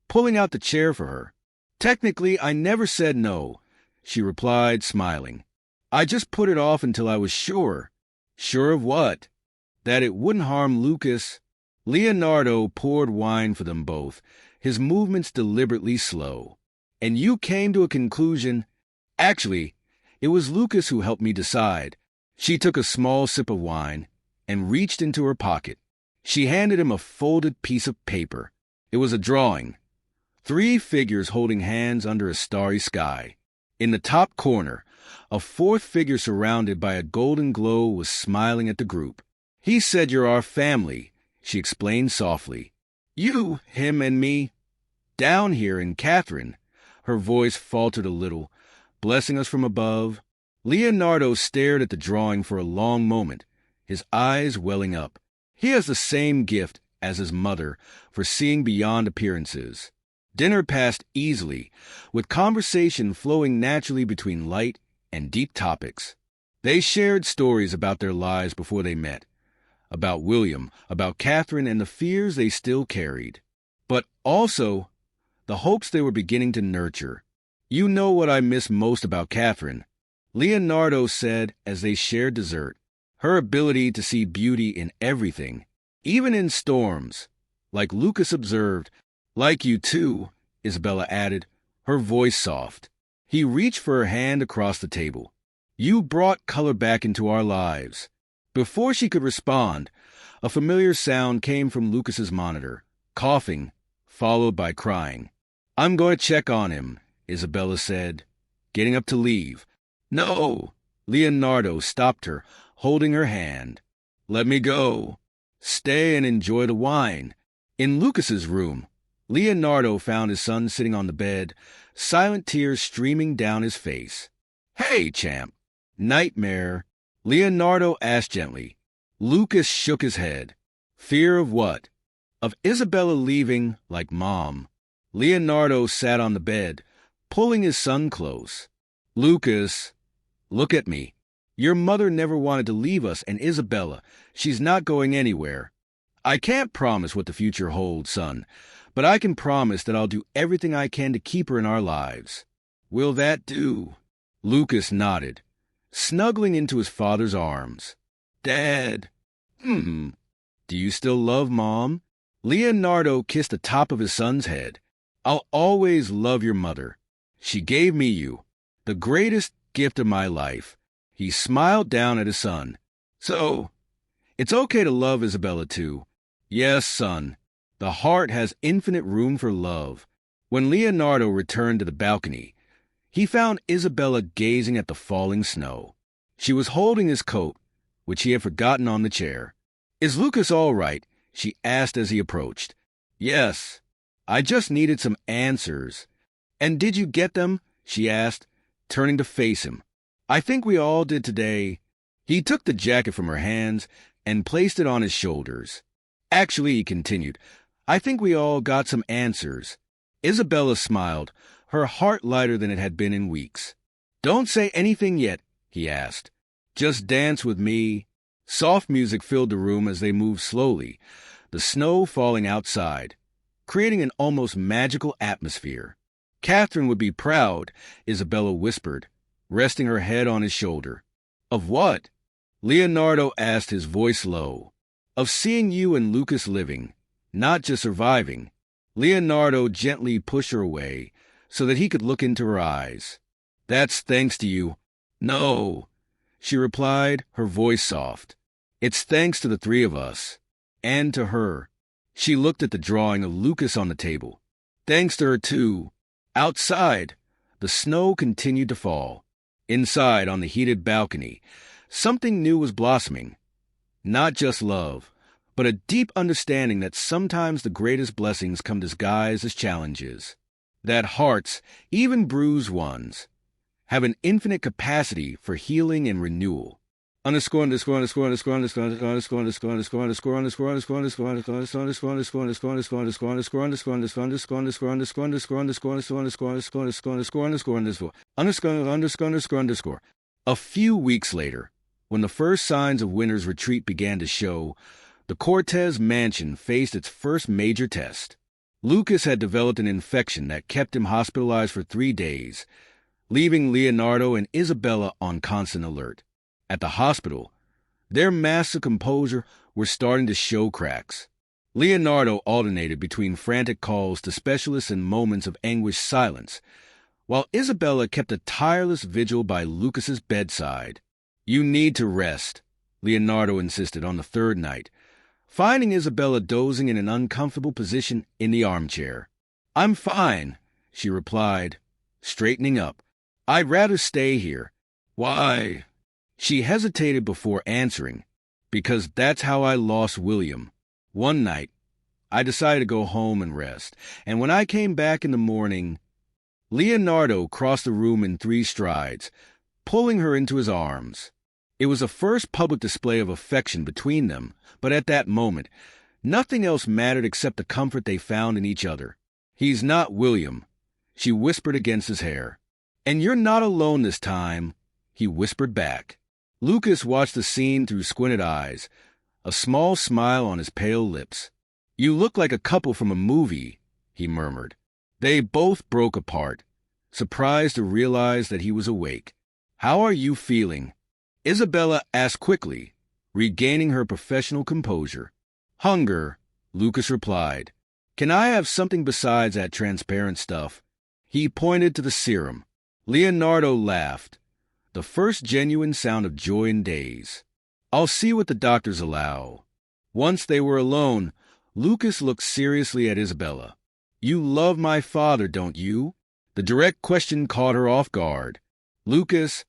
pulling out the chair for her. "Technically, I never said no," she replied, smiling. "I just put it off until I was sure." "Sure of what?" "That it wouldn't harm Lucas." Leonardo poured wine for them both, his movements deliberately slow. "And you came to a conclusion?" "Actually, it was Lucas who helped me decide." She took a small sip of wine and reached into her pocket. She handed him a folded piece of paper. It was a drawing. 3 figures holding hands under a starry sky. In the top corner, a 4th figure surrounded by a golden glow was smiling at the group. "He said you're our family," she explained softly. "You, him, and me. Down here in Catherine." Her voice faltered a little, blessing us from above. Leonardo stared at the drawing for a long moment, his eyes welling up. He has the same gift as his mother for seeing beyond appearances. Dinner passed easily, with conversation flowing naturally between light and deep topics. They shared stories about their lives before they met, about William, about Catherine, and the fears they still carried, but also the hopes they were beginning to nurture. "You know what I miss most about Catherine," Leonardo said as they shared dessert. "Her ability to see beauty in everything, even in storms." Like Lucas observed. "Like you too," Isabella added, her voice soft. He reached for her hand across the table. "You brought color back into our lives." Before she could respond, a familiar sound came from Lucas's monitor, coughing, followed by crying. "I'm going to check on him," Isabella said, getting up to leave. "No!" Leonardo stopped her, holding her hand. "Let me go. Stay and enjoy the wine." In Lucas's room, Leonardo found his son sitting on the bed, silent tears streaming down his face. "Hey, champ." "Nightmare?" Leonardo asked gently. Lucas shook his head. Fear of what? Of Isabella leaving like Mom. Leonardo sat on the bed, pulling his son close. Lucas, look at me. Your mother never wanted to leave us, and Isabella, she's not going anywhere. I can't promise what the future holds, son, but I can promise that I'll do everything I can to keep her in our lives. Will that do? Lucas nodded, snuggling into his father's arms. Dad. Do you still love Mom? Leonardo kissed the top of his son's head. I'll always love your mother. She gave me you, the greatest gift of my life. He smiled down at his son. So, it's okay to love Isabella too. Yes, son. The heart has infinite room for love. When Leonardo returned to the balcony, he found Isabella gazing at the falling snow. She was holding his coat, which he had forgotten on the chair. Is Lucas all right? She asked as he approached. Yes. I just needed some answers. And did you get them? She asked, turning to face him. I think we all did today. He took the jacket from her hands and placed it on his shoulders. Actually, he continued, I think we all got some answers. Isabella smiled, her heart lighter than it had been in weeks. Don't say anything yet, he asked. Just dance with me. Soft music filled the room as they moved slowly, the snow falling outside, creating an almost magical atmosphere. Catherine would be proud, Isabella whispered, resting her head on his shoulder. Of what? Leonardo asked, his voice low. Of seeing you and Lucas living, not just surviving. Leonardo gently pushed her away so that he could look into her eyes. That's thanks to you. No, she replied, her voice soft. It's thanks to the three of us. And to her. She looked at the drawing of Lucas on the table. Thanks to her, too. Outside, the snow continued to fall. Inside, on the heated balcony, something new was blossoming. Not just love, but a deep understanding that sometimes the greatest blessings come disguised as challenges. That hearts, even bruised ones, have an infinite capacity for healing and renewal. A few weeks later, when the first signs of winter's retreat began to show, the Cortez mansion faced its first major test. Lucas had developed an infection that kept him hospitalized for 3 days, leaving Leonardo and Isabella on constant alert. At the hospital, their masks of composure were starting to show cracks. Leonardo alternated between frantic calls to specialists and moments of anguished silence, while Isabella kept a tireless vigil by Lucas's bedside. You need to rest, Leonardo insisted on the third night, finding Isabella dozing in an uncomfortable position in the armchair. I'm fine, she replied, straightening up. I'd rather stay here. Why? She hesitated before answering. Because that's how I lost William. One night, I decided to go home and rest, and when I came back in the morning, Leonardo crossed the room in 3 strides, pulling her into his arms. It was a first public display of affection between them, but at that moment, nothing else mattered except the comfort they found in each other. He's not William, she whispered against his hair. And you're not alone this time, he whispered back. Lucas watched the scene through squinted eyes, a small smile on his pale lips. You look like a couple from a movie, he murmured. They both broke apart, surprised to realize that he was awake. How are you feeling? Isabella asked quickly, regaining her professional composure. Hunger, Lucas replied. Can I have something besides that transparent stuff? He pointed to the serum. Leonardo laughed, the first genuine sound of joy in days. I'll see what the doctors allow. Once they were alone, Lucas looked seriously at Isabella. You love my father, don't you? The direct question caught her off guard. Lucas,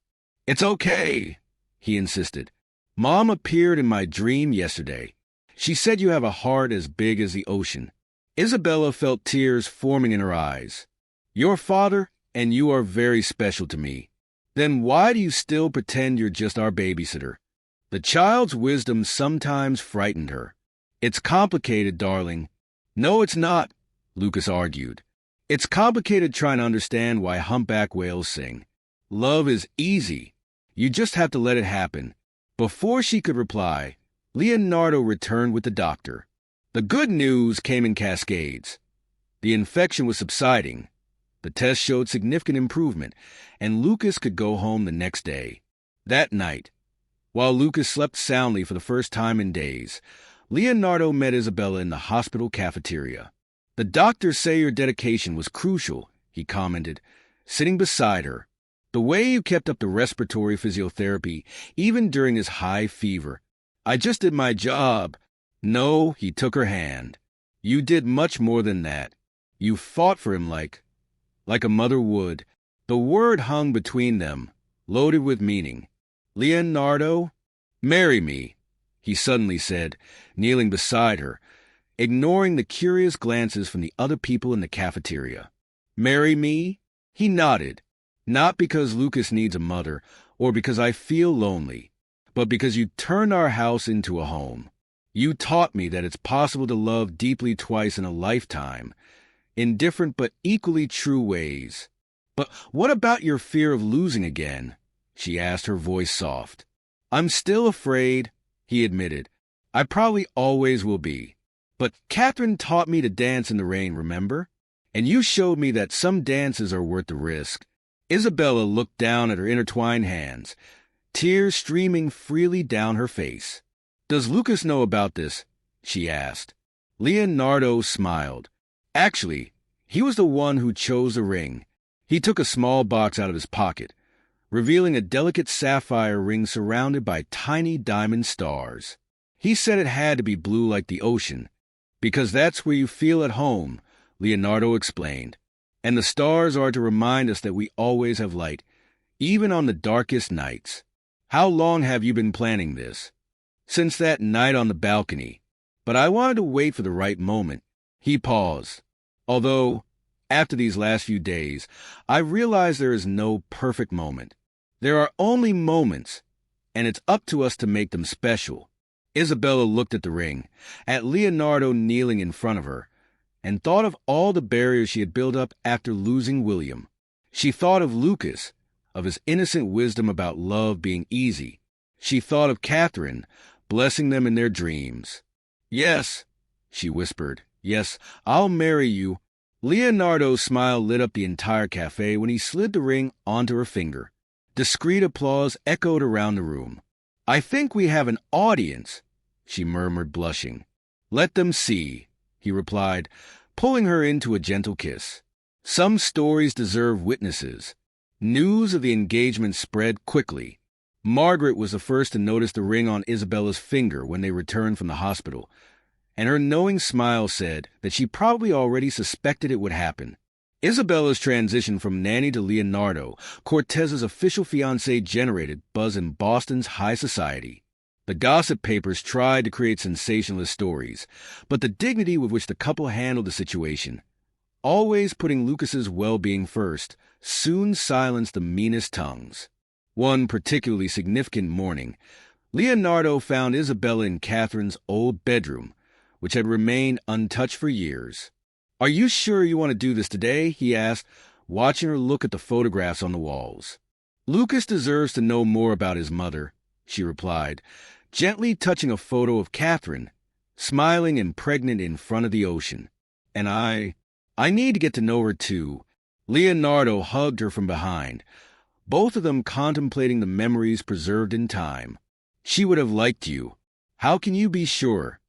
it's okay, he insisted. Mom appeared in my dream yesterday. She said you have a heart as big as the ocean. Isabella felt tears forming in her eyes. Your father and you are very special to me. Then why do you still pretend you're just our babysitter? The child's wisdom sometimes frightened her. It's complicated, darling. No, it's not, Lucas argued. It's complicated trying to understand why humpback whales sing. Love is easy. You just have to let it happen. Before she could reply, Leonardo returned with the doctor. The good news came in cascades. The infection was subsiding. The test showed significant improvement, and Lucas could go home the next day. That night, while Lucas slept soundly for the first time in days, Leonardo met Isabella in the hospital cafeteria. The doctors say your dedication was crucial, he commented, sitting beside her. The way you kept up the respiratory physiotherapy, even during this high fever. I just did my job. No, he took her hand. You did much more than that. You fought for him like a mother would. The word hung between them, loaded with meaning. Leonardo, marry me, he suddenly said, kneeling beside her, ignoring the curious glances from the other people in the cafeteria. Marry me? He nodded. Not because Lucas needs a mother, or because I feel lonely, but because you turned our house into a home. You taught me that it's possible to love deeply twice in a lifetime, in different but equally true ways. But what about your fear of losing again? She asked, her voice soft. I'm still afraid, he admitted. I probably always will be. But Catherine taught me to dance in the rain, remember? And you showed me that some dances are worth the risk. Isabella looked down at her intertwined hands, tears streaming freely down her face. Does Lucas know about this? She asked. Leonardo smiled. Actually, he was the one who chose the ring. He took a small box out of his pocket, revealing a delicate sapphire ring surrounded by tiny diamond stars. He said it had to be blue like the ocean, because that's where you feel at home, Leonardo explained. And the stars are to remind us that we always have light, even on the darkest nights. How long have you been planning this? Since that night on the balcony. But I wanted to wait for the right moment. He paused. Although, after these last few days, I realize there is no perfect moment. There are only moments, and it's up to us to make them special. Isabella looked at the ring, at Leonardo kneeling in front of her, and thought of all the barriers she had built up after losing William. She thought of Lucas, of his innocent wisdom about love being easy. She thought of Catherine, blessing them in their dreams. Yes, she whispered. Yes, I'll marry you. Leonardo's smile lit up the entire cafe when he slid the ring onto her finger. Discreet applause echoed around the room. I think we have an audience, she murmured, blushing. Let them see, he replied, pulling her into a gentle kiss. Some stories deserve witnesses. News of the engagement spread quickly. Margaret was the first to notice the ring on Isabella's finger when they returned from the hospital, and her knowing smile said that she probably already suspected it would happen. Isabella's transition from Nanny to Leonardo, Cortez's official fiancé, generated buzz in Boston's high society. The gossip papers tried to create sensationalist stories, but the dignity with which the couple handled the situation, always putting Lucas's well-being first, soon silenced the meanest tongues. One particularly significant morning, Leonardo found Isabella in Catherine's old bedroom, which had remained untouched for years. Are you sure you want to do this today? He asked, watching her look at the photographs on the walls. Lucas deserves to know more about his mother, she replied, gently touching a photo of Catherine, smiling and pregnant in front of the ocean. And I need to get to know her too. Leonardo hugged her from behind, both of them contemplating the memories preserved in time. She would have liked you. How can you be sure?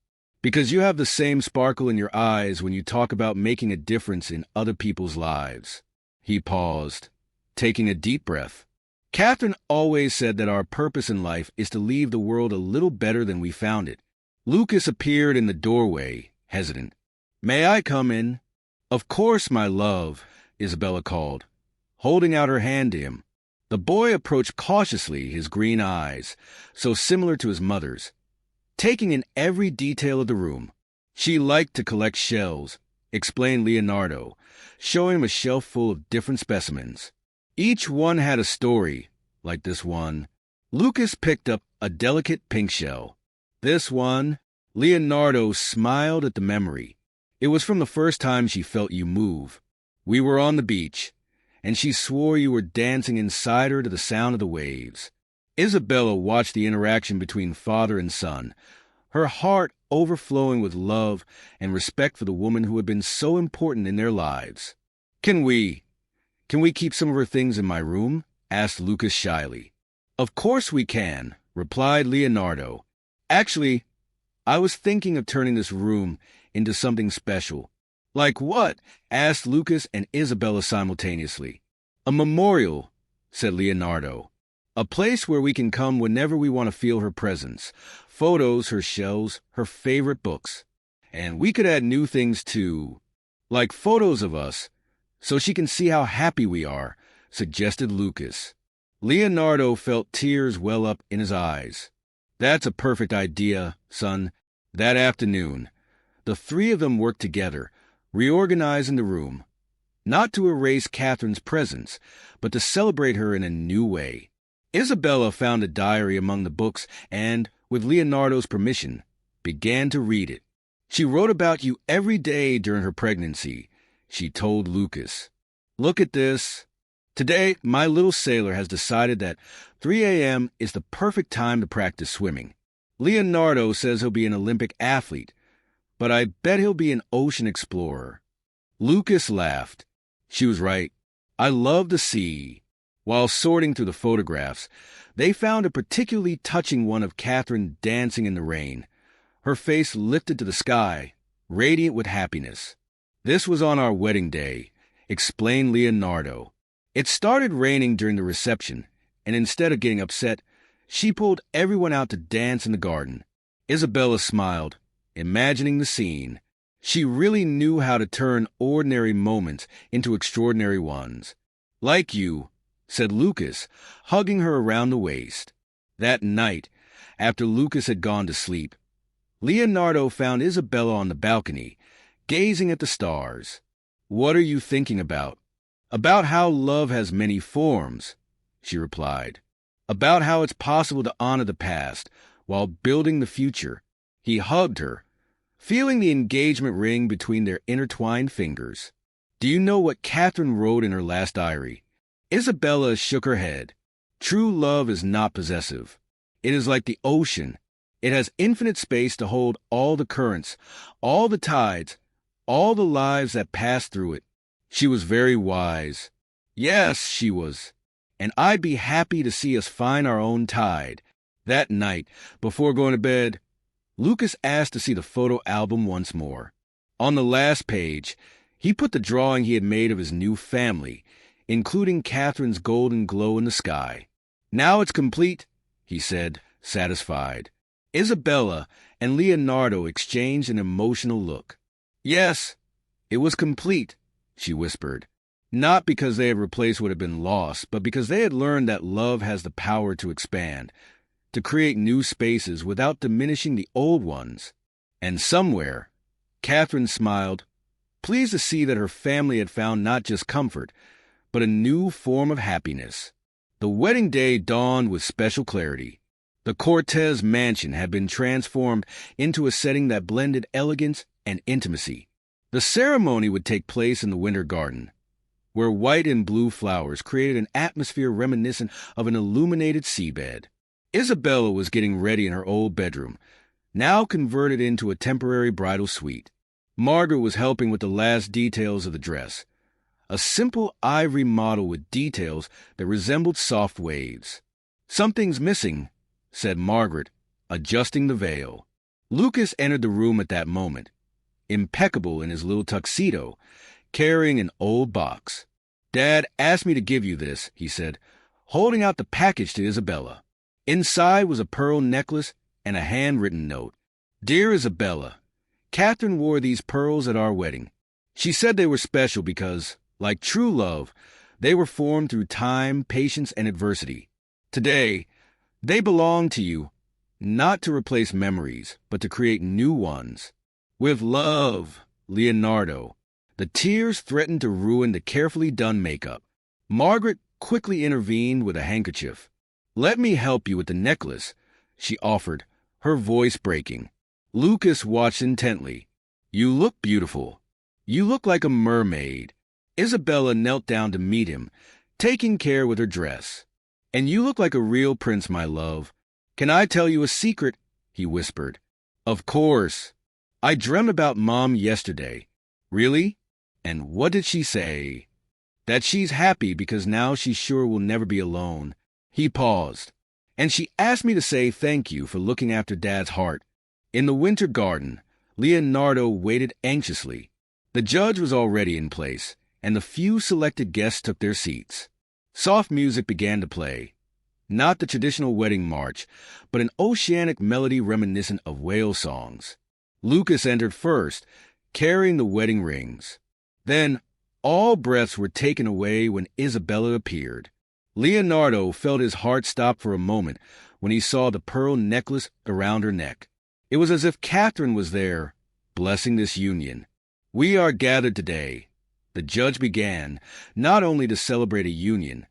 Because you have the same sparkle in your eyes when you talk about making a difference in other people's lives. He paused, taking a deep breath. Catherine always said that our purpose in life is to leave the world a little better than we found it. Lucas appeared in the doorway, hesitant. May I come in? Of course, my love, Isabella called, holding out her hand to him. The boy approached cautiously, his green eyes, so similar to his mother's, taking in every detail of the room. She liked to collect shells, explained Leonardo, showing him a shelf full of different specimens. Each one had a story, like this one. Lucas picked up a delicate pink shell. This one, Leonardo smiled at the memory. It was from the first time she felt you move. We were on the beach, and she swore you were dancing inside her to the sound of the waves. Isabella watched the interaction between father and son, her heart overflowing with love and respect for the woman who had been so important in their lives. Can we keep some of her things in my room?" asked Lucas shyly. "Of course we can," replied Leonardo. "Actually, I was thinking of turning this room into something special." "Like what?" asked Lucas and Isabella simultaneously. "A memorial," said Leonardo. "A place where we can come whenever we want to feel her presence. Photos, her shelves, her favorite books. And we could add new things too, like photos of us, so she can see how happy we are," suggested Lucas. Leonardo felt tears well up in his eyes. "That's a perfect idea, son." That afternoon, the three of them worked together, reorganizing the room, not to erase Catherine's presence, but to celebrate her in a new way. Isabella found a diary among the books and, with Leonardo's permission, began to read it. "She wrote about you every day during her pregnancy," she told Lucas. "Look at this. Today, my little sailor has decided that 3 a.m. is the perfect time to practice swimming. Leonardo says he'll be an Olympic athlete, but I bet he'll be an ocean explorer." Lucas laughed. She was right. "I love the sea." While sorting through the photographs, they found a particularly touching one of Catherine dancing in the rain, her face lifted to the sky, radiant with happiness. "This was on our wedding day," explained Leonardo. "It started raining during the reception, and instead of getting upset, she pulled everyone out to dance in the garden." Isabella smiled, imagining the scene. She really knew how to turn ordinary moments into extraordinary ones. "Like you," said Lucas, hugging her around the waist. That night, after Lucas had gone to sleep, Leonardo found Isabella on the balcony, gazing at the stars. "What are you thinking about?" "About how love has many forms," she replied. "About how it's possible to honor the past while building the future." He hugged her, feeling the engagement ring between their intertwined fingers. "Do you know what Catherine wrote in her last diary?" Isabella shook her head. "True love is not possessive. It is like the ocean. It has infinite space to hold all the currents, all the tides, all the lives that pass through it." She was very wise. Yes, she was. "And I'd be happy to see us find our own tide." That night, before going to bed, Lucas asked to see the photo album once more. On the last page, he put the drawing he had made of his new family, including Catherine's golden glow in the sky. "Now it's complete," he said, satisfied. Isabella and Leonardo exchanged an emotional look. "Yes, it was complete," she whispered. Not because they had replaced what had been lost, but because they had learned that love has the power to expand, to create new spaces without diminishing the old ones. And somewhere, Catherine smiled, pleased to see that her family had found not just comfort, but a new form of happiness. The wedding day dawned with special clarity. The Cortez mansion had been transformed into a setting that blended elegance and intimacy. The ceremony would take place in the winter garden, where white and blue flowers created an atmosphere reminiscent of an illuminated seabed. Isabella was getting ready in her old bedroom, now converted into a temporary bridal suite. Margaret was helping with the last details of the dress, a simple ivory model with details that resembled soft waves. "Something's missing," said Margaret, adjusting the veil. Lucas entered the room at that moment, impeccable in his little tuxedo, carrying an old box. "Dad asked me to give you this," he said, holding out the package to Isabella. Inside was a pearl necklace and a handwritten note. "Dear Isabella, Catherine wore these pearls at our wedding. She said they were special because, like true love, they were formed through time, patience, and adversity. Today, they belong to you, not to replace memories, but to create new ones. With love, Leonardo." The tears threatened to ruin the carefully done makeup. Margaret quickly intervened with a handkerchief. "Let me help you with the necklace," she offered, her voice breaking. Lucas watched intently. "You look beautiful. You look like a mermaid." Isabella knelt down to meet him, taking care with her dress. "And you look like a real prince, my love. Can I tell you a secret?" he whispered. "Of course. I dreamt about Mom yesterday." "Really? And what did she say?" "That she's happy because now she's sure we'll never be alone." He paused. "And she asked me to say thank you for looking after Dad's heart." In the winter garden, Leonardo waited anxiously. The judge was already in place, and the few selected guests took their seats. Soft music began to play. Not the traditional wedding march, but an oceanic melody reminiscent of whale songs. Lucas entered first, carrying the wedding rings. Then, all breaths were taken away when Isabella appeared. Leonardo felt his heart stop for a moment when he saw the pearl necklace around her neck. It was as if Catherine was there, blessing this union. "We are gathered today," the judge began, "not only to celebrate a union,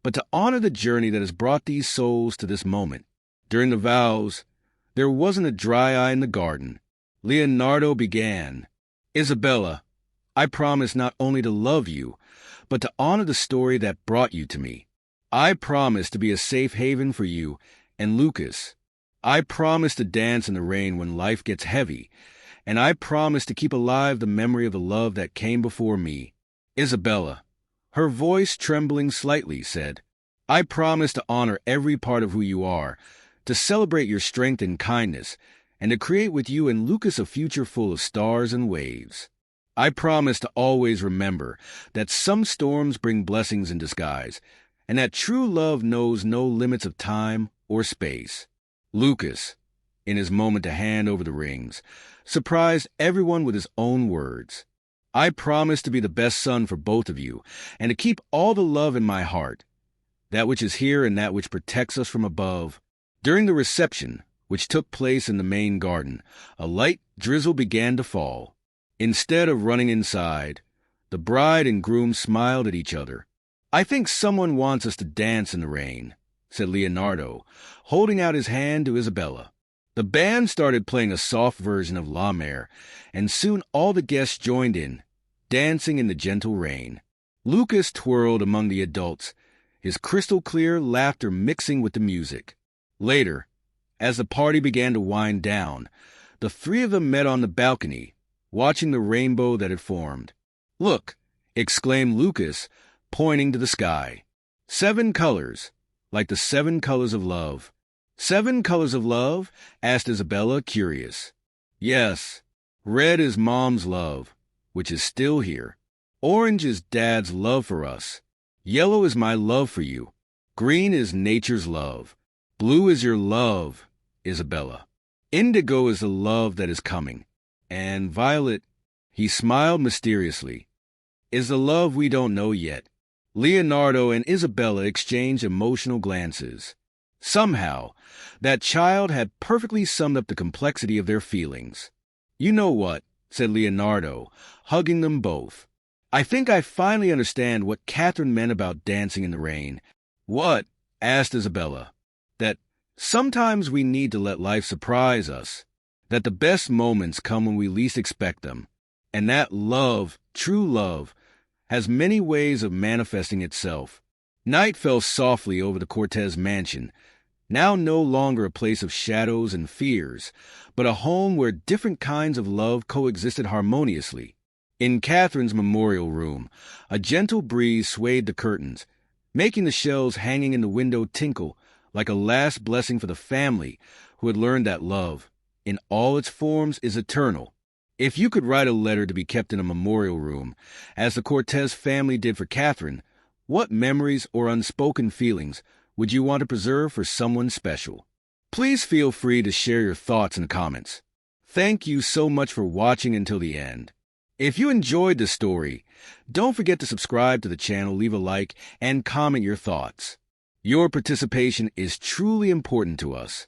but to honor the journey that has brought these souls to this moment." During the vows, there wasn't a dry eye in the garden. Leonardo began, "Isabella, I promise not only to love you, but to honor the story that brought you to me. I promise to be a safe haven for you, and Lucas. I promise to dance in the rain when life gets heavy, and I promise to keep alive the memory of the love that came before me." Isabella, her voice trembling slightly, said, "I promise to honor every part of who you are, to celebrate your strength and kindness, and to create with you and Lucas a future full of stars and waves. I promise to always remember that some storms bring blessings in disguise, and that true love knows no limits of time or space." Lucas, in his moment to hand over the rings, surprised everyone with his own words. "I promise to be the best son for both of you, and to keep all the love in my heart, that which is here and that which protects us from above." During the reception, which took place in the main garden, a light drizzle began to fall. Instead of running inside, the bride and groom smiled at each other. "I think someone wants us to dance in the rain," said Leonardo, holding out his hand to Isabella. The band started playing a soft version of La Mer, and soon all the guests joined in, dancing in the gentle rain. Lucas twirled among the adults, his crystal-clear laughter mixing with the music. Later, as the party began to wind down, the three of them met on the balcony, watching the rainbow that had formed. "Look," exclaimed Lucas, pointing to the sky. "7 colors, like the 7 colors of love." "7 colors of love?" asked Isabella, curious. "Yes. Red is Mom's love, which is still here. Orange is Dad's love for us. Yellow is my love for you. Green is nature's love. Blue is your love, Isabella. Indigo is the love that is coming. And violet," he smiled mysteriously, "is the love we don't know yet." Leonardo and Isabella exchanged emotional glances. Somehow, that child had perfectly summed up the complexity of their feelings. "You know what?" said Leonardo, hugging them both. "I think I finally understand what Catherine meant about dancing in the rain." "What?" asked Isabella. "That sometimes we need to let life surprise us, that the best moments come when we least expect them, and that love, true love, has many ways of manifesting itself." Night fell softly over the Cortez mansion, now no longer a place of shadows and fears, but a home where different kinds of love coexisted harmoniously. In Catherine's memorial room, a gentle breeze swayed the curtains, making the shells hanging in the window tinkle like a last blessing for the family who had learned that love, in all its forms, is eternal. If you could write a letter to be kept in a memorial room, as the Cortez family did for Catherine, what memories or unspoken feelings would you want to preserve for someone special? Please feel free to share your thoughts in the comments. Thank you so much for watching until the end. If you enjoyed this story, don't forget to subscribe to the channel, leave a like, and comment your thoughts. Your participation is truly important to us.